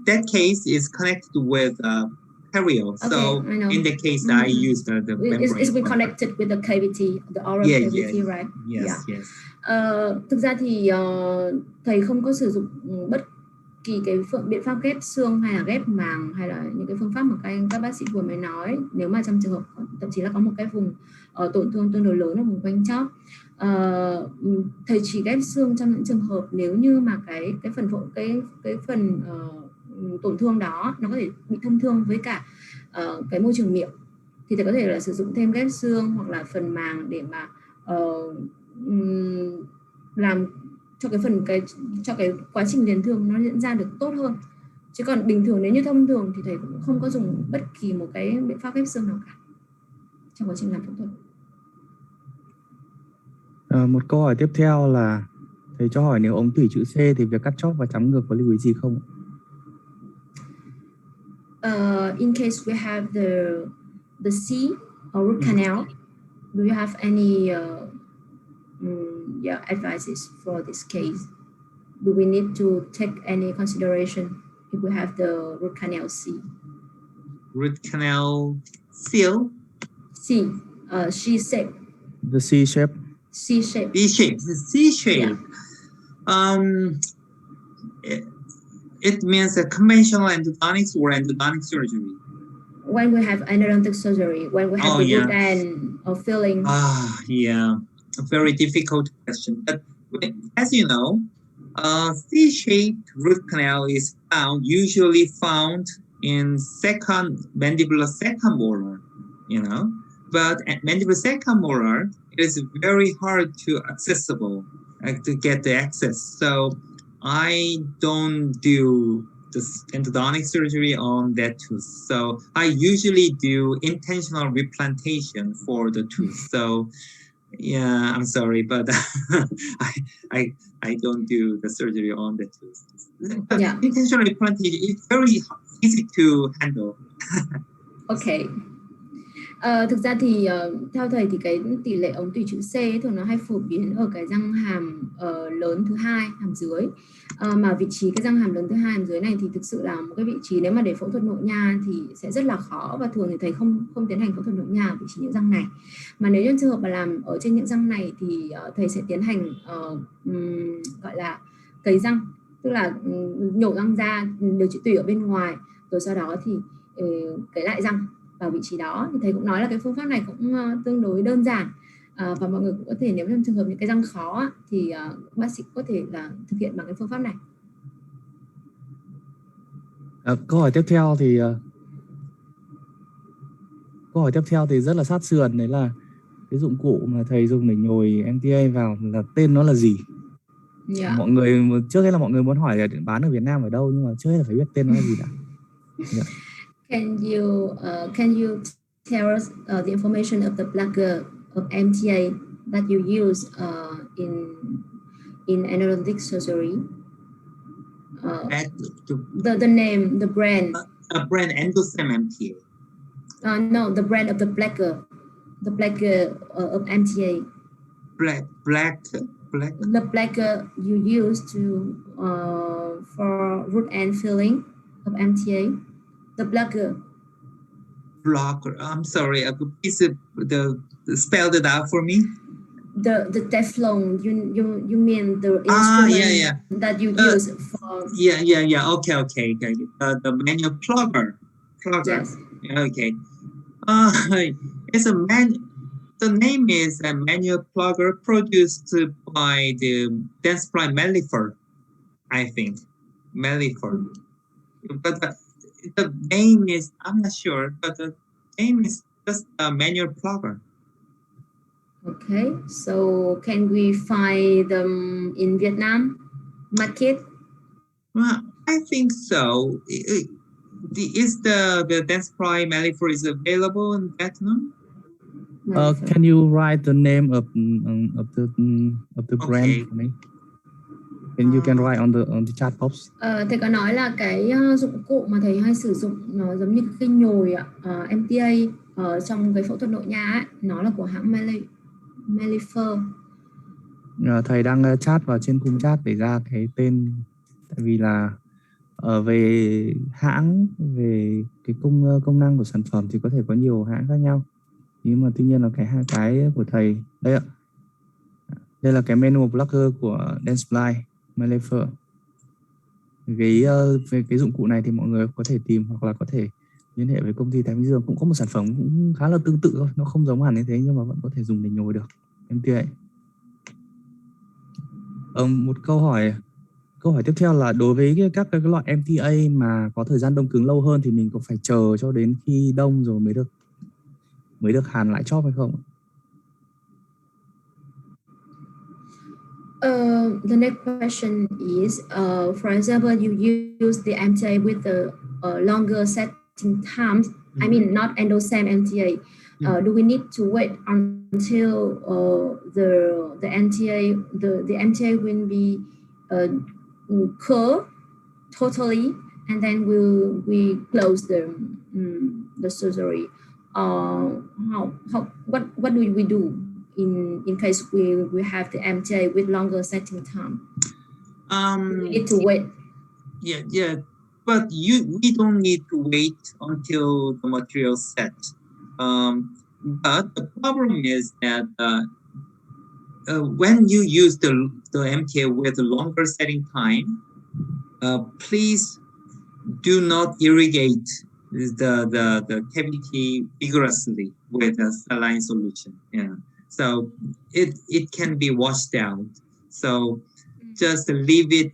that case is connected with perio. Okay, so I know. in the case I use the membrane. It's been connected with the cavity, the oral cavity, right? Yes, yes. Thực ra thì thầy không có sử dụng bất kỳ cái biện pháp ghép xương hay là ghép màng hay là những cái phương pháp mà các bác sĩ vừa mới nói, nếu mà trong trường hợp thậm chí là có một cái vùng tổn thương tương đối lớn ở vùng quanh chóp. Thầy chỉ ghép xương trong những trường hợp nếu như mà cái phần tổn thương đó nó có thể bị thông thương với cả cái môi trường miệng, thì thầy có thể là sử dụng thêm ghép xương hoặc là phần màng để mà làm cho cái quá trình liền thương nó diễn ra được tốt hơn. Chứ còn bình thường nếu như thông thường thì thầy cũng không có dùng bất kỳ một cái biện pháp ghép xương nào cả trong quá trình làm phẫu thuật. Một câu hỏi tiếp theo là thầy cho hỏi nếu ống tủy chữ C thì việc cắt chóp và chắm ngược có lưu ý gì không? In case we have the C or root canal, do you have any advices for this case? Do we need to take any consideration if we have the root canal C? Root canal seal? C, C shape. The C shape. C shape. C shape. The C shape. Yeah. It means a conventional endodontics or endodontic surgery. When we have endodontic surgery, when we have root and filling. Yeah, a very difficult question. But as you know, C-shaped root canal is usually found in mandibular second molar, But at mandibular second molar, it is very hard to get the access. So I don't do this endodontic surgery on that tooth. So I usually do intentional replantation for the tooth. So yeah, I'm sorry, but I don't do the surgery on the tooth. Yeah. Intentional replantation is very easy to handle. Okay. Thực ra thì theo thầy thì cái tỷ lệ ống tủy chữ C ấy, thường nó hay phổ biến ở cái răng hàm lớn thứ hai, hàm dưới. Mà vị trí cái răng hàm lớn thứ hai, hàm dưới này thì thực sự là một cái vị trí nếu mà để phẫu thuật nội nha thì sẽ rất là khó, và thường thì thầy không tiến hành phẫu thuật nội nha ở vị trí những răng này. Mà nếu như trường hợp mà làm ở trên những răng này thì thầy sẽ tiến hành gọi là cấy răng, tức là nhổ răng ra, điều trị tủy ở bên ngoài, rồi sau đó thì cấy lại răng vào vị trí đó. Thì thầy cũng nói là cái phương pháp này cũng tương đối đơn giản, và mọi người cũng có thể, nếu trong trường hợp những cái răng khó thì bác sĩ có thể là thực hiện bằng cái phương pháp này. Câu hỏi tiếp theo thì rất là sát sườn, đấy là cái dụng cụ mà thầy dùng để nhồi MTA vào là tên nó là gì? Yeah. Mọi người trước hết là mọi người muốn hỏi là bán ở Việt Nam ở đâu, nhưng mà trước hết là phải biết tên nó là gì đã. Yeah. Can you tell us the information of the plugger of MTA that you use in endodontic surgery? The name, the brand. Brand Endosem MTA. No, the brand of the plugger of MTA. Black. The plugger you use for root and filling of MTA. The plugger. I'm sorry. Please spell it out for me. The Teflon. You mean the instrument that you use for? Yeah. Okay. The manual plugger. Yes. Okay. It's the name is a manual plugger produced by the Dentsply Mellifer, I think. Mellifer. But the name is, I'm not sure, but the name is just a manual plugger. Okay, so can we find them in Vietnam market? Well, I think so. Is the Dentsply Mellifer is available in Vietnam? Can you write the name of the brand for me? And you can write on the chat box. Thầy có nói là cái dụng cụ mà thầy hay sử dụng nó giống như cái nhồi MTA trong cái phẫu thuật nội nha ấy, nó là của hãng Melifer. Thầy đang chat vào trên khung chat để ra cái tên, tại vì là về hãng, về cái công năng của sản phẩm thì có thể có nhiều hãng khác nhau, nhưng mà tuy nhiên là cái của thầy đây ạ, đây là cái manual blocker của Dentsply Melifer. Về cái dụng cụ này thì mọi người có thể tìm hoặc là có thể liên hệ với công ty Thái Bình Dương, cũng có một sản phẩm cũng khá là tương tự thôi, nó không giống hẳn như thế nhưng mà vẫn có thể dùng để nhồi được MTA. Một câu hỏi tiếp theo là đối với các cái loại MTA mà có thời gian đông cứng lâu hơn thì mình có phải chờ cho đến khi đông rồi mới được hàn lại chóp hay không? The next question is, for example, you use the MTA with the longer setting times. I mean, not endosam MTA. Do we need to wait until the MTA will be curved totally, and then we close the surgery? What do we do in case we have the MTA with longer setting time? We need to wait. Yeah, but we don't need to wait until the material set. But the problem is that when you use the MTA with a longer setting time, please do not irrigate the cavity vigorously with a saline solution. Yeah, so it can be washed out. So just leave it,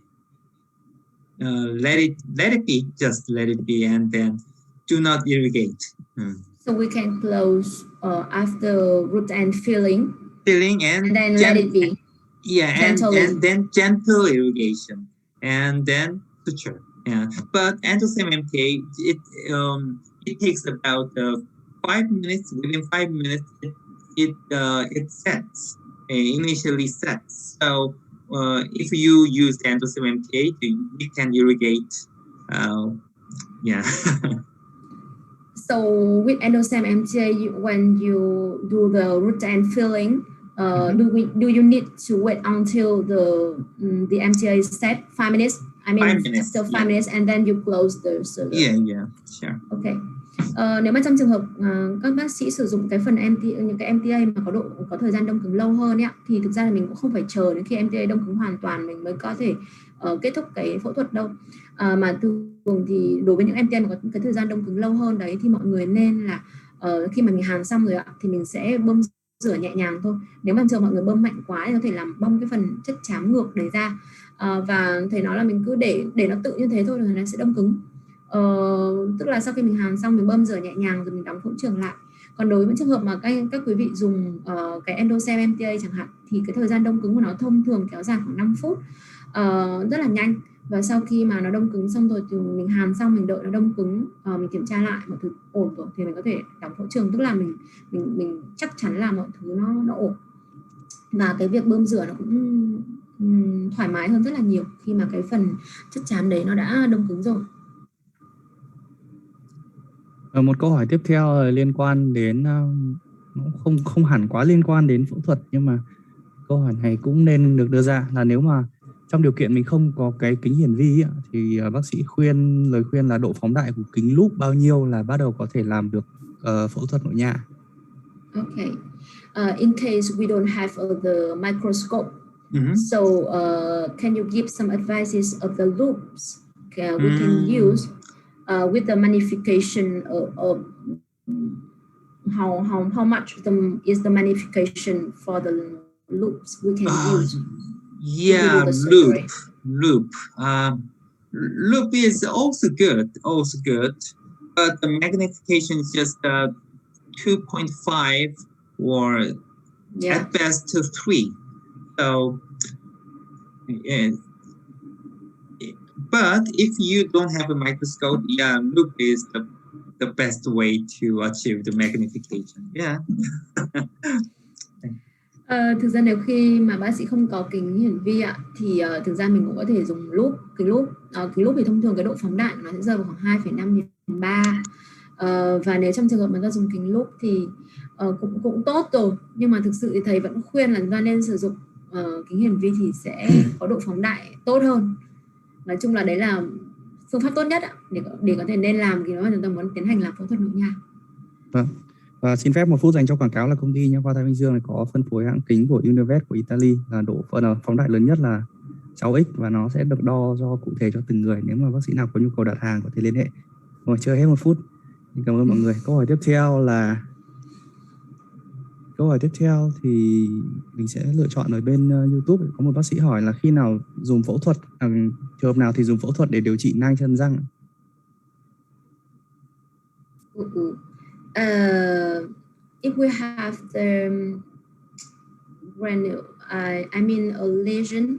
let it be. Just let it be, and then do not irrigate. So we can close after root and filling. And then let it be. Yeah, and then gentle irrigation, and then suture. Yeah, but endosam MTA, it takes about 5 minutes. Within 5 minutes, it sets. Initially sets. So if you use the endosam MTA, you can irrigate. Yeah. So with endosam MTA, when you do the root and filling, do you need to wait until the MTA is set? 5 minutes. I mean, 5 minutes, still 5 minutes, and then you close the surgery. Yeah, sure. Okay. Nếu mà trong trường hợp các bác sĩ sử dụng cái phần MTA, những cái MTA mà có thời gian đông cứng lâu hơn ấy, thì thực ra là mình cũng không phải chờ đến khi MTA đông cứng hoàn toàn mình mới có thể kết thúc cái phẫu thuật đâu. Mà thường thì đối với những MTA mà có cái thời gian đông cứng lâu hơn đấy thì mọi người nên là khi mà mình hàn xong rồi ạ thì mình sẽ bơm rửa nhẹ nhàng thôi. Nếu mà chờ mọi người bơm mạnh quá thì có thể làm bong cái phần chất xám ngược đấy ra. Và thầy nói là mình cứ để nó tự như thế thôi rồi nó sẽ đông cứng. Tức là sau khi mình hàn xong mình bơm rửa nhẹ nhàng rồi mình đóng phẫu trường lại. Còn đối với trường hợp mà các quý vị dùng cái endosam MTA chẳng hạn thì cái thời gian đông cứng của nó thông thường kéo dài khoảng 5 phút, rất là nhanh. Và sau khi mà nó đông cứng xong rồi thì mình hàn xong, mình đợi nó đông cứng, mình kiểm tra lại mọi thứ ổn rồi thì mình có thể đóng phẫu trường, tức là mình chắc chắn là mọi thứ nó ổn. Và cái việc bơm rửa nó cũng thoải mái hơn rất là nhiều khi mà cái phần chất xám đấy nó đã đông cứng rồi. Một câu hỏi tiếp theo liên quan đến, không hẳn quá liên quan đến phẫu thuật, nhưng mà câu hỏi này cũng nên được đưa ra là nếu mà trong điều kiện mình không có cái kính hiển vi thì bác sĩ lời khuyên là độ phóng đại của kính lúp bao nhiêu là bắt đầu có thể làm được phẫu thuật nội nha. Okay. In case we don't have the microscope, so can you give some advices of the loops we can use with the magnification of how much is the magnification for the loops we can use? Yeah, loop. Loop is also good, but the magnification is just 2.5 or at best to 3. So, but if you don't have a microscope, loop is the best way to achieve the magnification. Yeah. Thực ra nếu khi mà bác sĩ không có kính hiển vi ạ thì thực ra mình cũng có thể dùng lúp, kính lúp. Kính lúp thì thông thường cái độ phóng đại của nó sẽ rơi vào khoảng 2,5 đến 3. Và nếu trong trường hợp mà ta dùng kính lúp thì cũng tốt rồi, nhưng mà thực sự thì thầy vẫn khuyên là chúng ta nên sử dụng kính hiển vi thì sẽ có độ phóng đại tốt hơn. Nói chung là đấy là phương pháp tốt nhất ạ, để có thể nên làm khi mà chúng ta muốn tiến hành làm phẫu thuật nội nha. Vâng. Và xin phép 1 phút dành cho quảng cáo là công ty nha khoa Thái Bình Dương này có phân phối hãng kính của Univet của Italy là độ phóng đại lớn nhất là 6x và nó sẽ được đo do cụ thể cho từng người. Nếu mà bác sĩ nào có nhu cầu đặt hàng có thể liên hệ. Rồi chơi hết 1 phút. Cảm ơn mọi người. Câu hỏi tiếp theo thì mình sẽ lựa chọn ở bên YouTube. Có một bác sĩ hỏi là khi nào dùng phẫu thuật, trường hợp nào thì dùng phẫu thuật để điều trị nang chân răng? If we have the I mean a lesion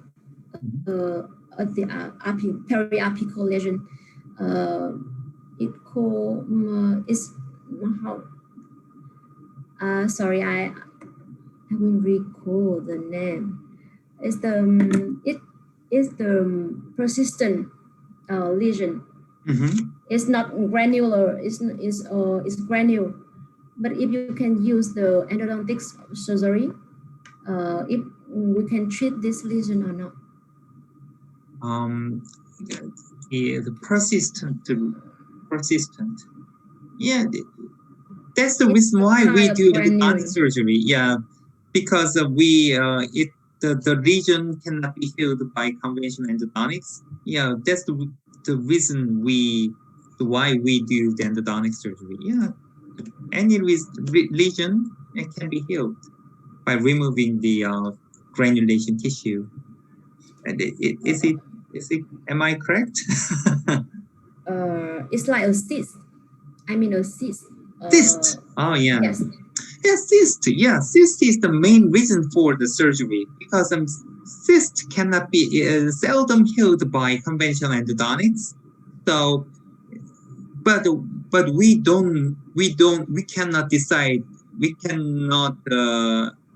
at the periapical lesion, it called is how sorry, I will recall the name. It's the persistent lesion. It's not granular. It's granule. But if you can use the endodontic surgery, if we can treat this lesion or not. The persistent. Yeah, that's the reason why we do endodontic surgery. Yeah, because the lesion cannot be healed by conventional endodontics. Yeah, that's the reason why we do the endodontic surgery. Yeah, any lesion can be healed by removing the granulation tissue. And is it? Am I correct? It's like a cyst. I mean a cyst. Cyst. Oh yeah. Yes. Yeah, cyst. Yeah, cyst is the main reason for the surgery because cyst cannot be seldom healed by conventional endodontics. So, but we cannot decide. We cannot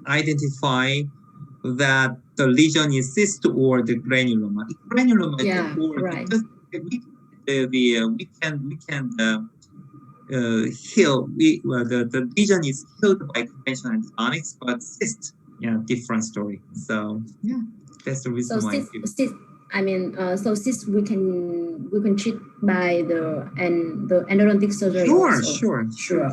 identify that the lesion is cyst or the granuloma. Granuloma, yeah, right. We can heal. The lesion is healed by conventional endodontics, but cyst, yeah, different story. So yeah, that's the reason why. Cyst, I mean, so cyst we can treat by the endodontic surgery. Sure, also. sure.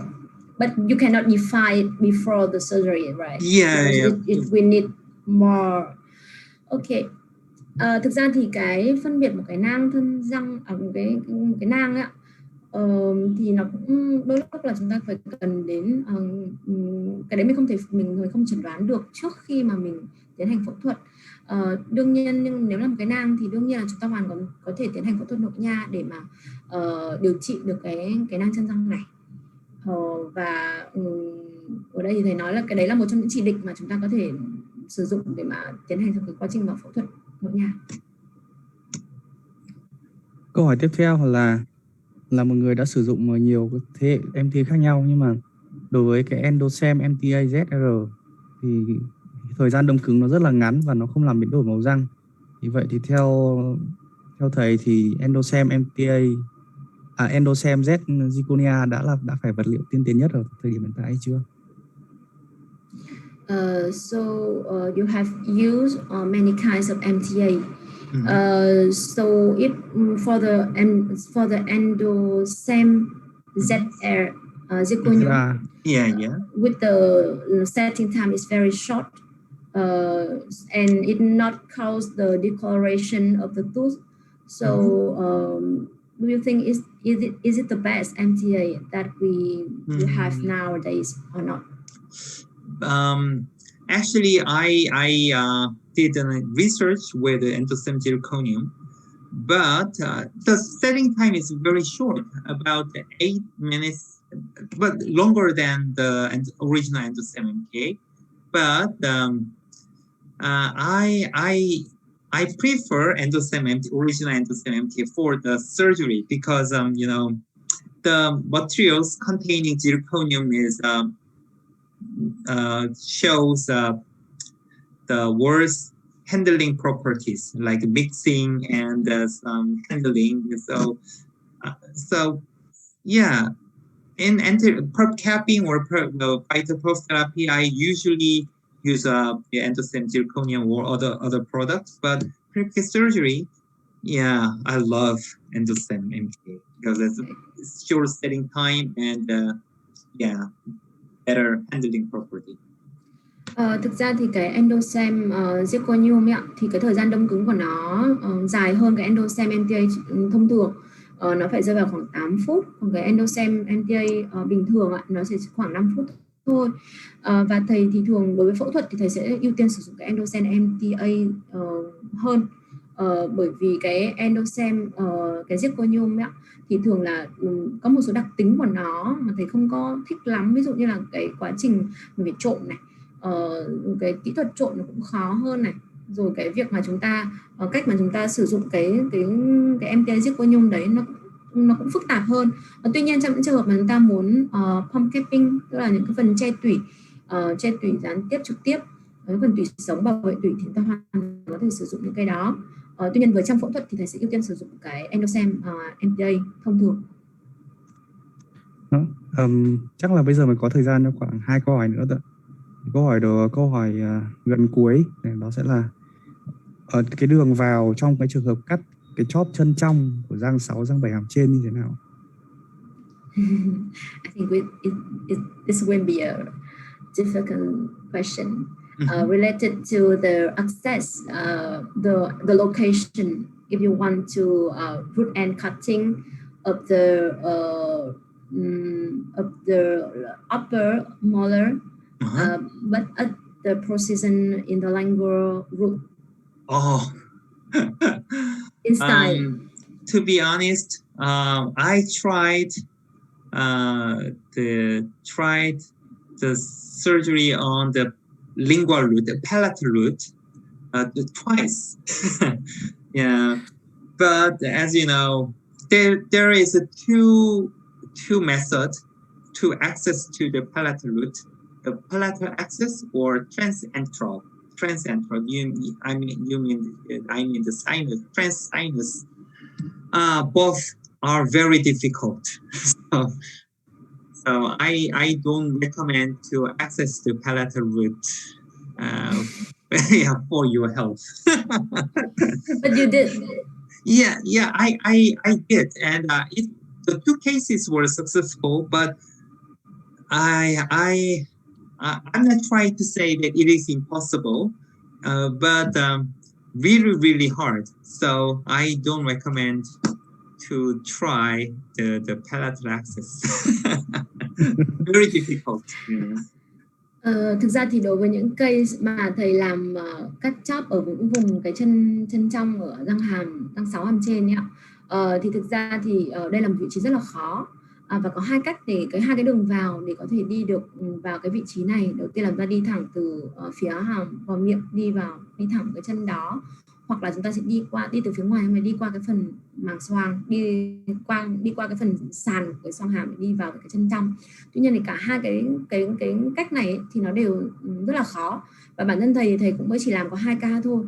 But you cannot define it before the surgery, right? Yeah. We need more. Okay. Thực ra thì cái phân biệt một cái nang thân răng một cái nang ấy, thì nó cũng đôi lúc là chúng ta phải cần đến cái đấy mình không chẩn đoán được trước khi mà mình tiến hành phẫu thuật. Đương nhiên nhưng nếu là một cái nang thì đương nhiên là chúng ta hoàn toàn có thể tiến hành phẫu thuật nội nha để mà điều trị được cái nang chân răng này. Và ở đây thì thầy nói là cái đấy là một trong những chỉ định mà chúng ta có thể sử dụng để mà tiến hành cái quá trình phẫu thuật nội nha. Câu hỏi tiếp theo là một người đã sử dụng nhiều thế hệ MTA khác nhau, nhưng mà đối với cái Endosem MTA ZR thì thời gian đông cứng nó rất là ngắn và nó không làm biến đổi màu răng. Vì vậy thì theo thầy thì Endosem MTA Endosem Z zirconia đã phải vật liệu tiên tiến nhất ở thời điểm hiện tại hay chưa? So you have used many kinds of MTA. So if for the Endosem ZR zirconia, with the setting time is very short, and it not cause the discoloration of the tooth. So do you think is it the best MTA that we have nowadays or not? Actually, I did research with the Endosem zirconium, but the setting time is very short, about 8 minutes, but longer than the original Endosem MTA. But I prefer original Endosem MTA for the surgery because the materials containing zirconium is shows the words handling properties like mixing and some handling. So yeah, in perp capping or phytoprof therapy, I usually use the endostem zirconium or other products. But previc surgery, yeah, I love endostem MK because it's short setting time and yeah, better handling property. Thực ra thì cái endostem zirconium ấy ạ, thì cái thời gian đông cứng của nó dài hơn cái endostem MTA thông thường. Nó phải rơi vào khoảng 8 phút, còn cái endostem MTA bình thường ạ, nó sẽ khoảng 5 phút thôi. Và thầy thì thường đối với phẫu thuật thì thầy sẽ ưu tiên sử dụng cái endostem MTA hơn. Bởi vì cái endostem cái zirconium ấy ạ, thì thường là có một số đặc tính của nó mà thầy không có thích lắm, ví dụ như là cái quá trình mình phải trộn này, cái kỹ thuật trộn nó cũng khó hơn này, rồi cái việc mà chúng ta cách mà chúng ta sử dụng cái MTA zirconium đấy nó cũng phức tạp hơn. Tuy nhiên trong những trường hợp mà chúng ta muốn pump capping, tức là những cái phần che tủy gián tiếp trực tiếp, cái phần tủy sống bảo vệ tủy, thì chúng ta hoàn toàn có thể sử dụng những cái đó. Tuy nhiên với trong phẫu thuật thì thầy sẽ ưu tiên sử dụng cái endostem MTA thông thường. Chắc là bây giờ mới có thời gian cho khoảng 2 câu hỏi nữa thôi. Câu hỏi gần cuối đó sẽ là cái đường vào trong cái trường hợp cắt cái chóp chân trong của răng 6, răng 7 hàm trên như thế nào? I think this will be a difficult question related to the access, the location. If you want to root and cutting of the upper molar, but at the precision in the lingual root. Oh, inside. To be honest, I tried the surgery on the lingual root, the palatal root, twice. Yeah, but as you know, there is two methods to access to the palatal root: the palatal access or transantral. I mean the sinus, trans sinus. Both are very difficult. So I don't recommend to access the palatal root for your health. But you did. Yeah, I did, and the two cases were successful. But I'm not trying to say that it is impossible, but really hard. So I don't recommend to try the palatal access. Very difficult. Thực ra thì đối với những case mà thầy làm cắt chóp ở những vùng cái chân trong ở răng 6 hàm trên ấy, thì thực ra thì đây là một vị trí rất là khó. Và có hai cách để hai cái đường vào để có thể đi được vào cái vị trí này. Đầu tiên là chúng ta đi thẳng từ phía hàm vào miệng đi thẳng cái chân đó, hoặc là chúng ta sẽ đi từ phía ngoài mà đi qua cái phần màng xoang, đi qua cái phần sàn của cái xoang hàm để đi vào cái chân trong. Tuy nhiên thì cả hai cái cách này ấy, thì nó đều rất là khó, và bản thân thầy cũng mới chỉ làm có 2 ca thôi,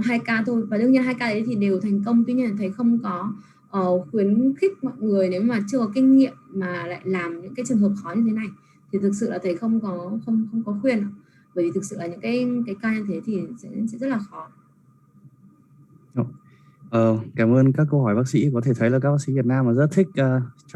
2 ca thôi, và đương nhiên 2 ca đấy thì đều thành công. Tuy nhiên thầy không có khuyến khích mọi người nếu mà chưa có kinh nghiệm mà lại làm những cái trường hợp khó như thế này, thì thực sự là thầy không có khuyên, bởi vì thực sự là những cái ca như thế thì sẽ rất là khó. Cảm ơn các câu hỏi bác sĩ. Có thể thấy là các bác sĩ Việt Nam mà rất thích try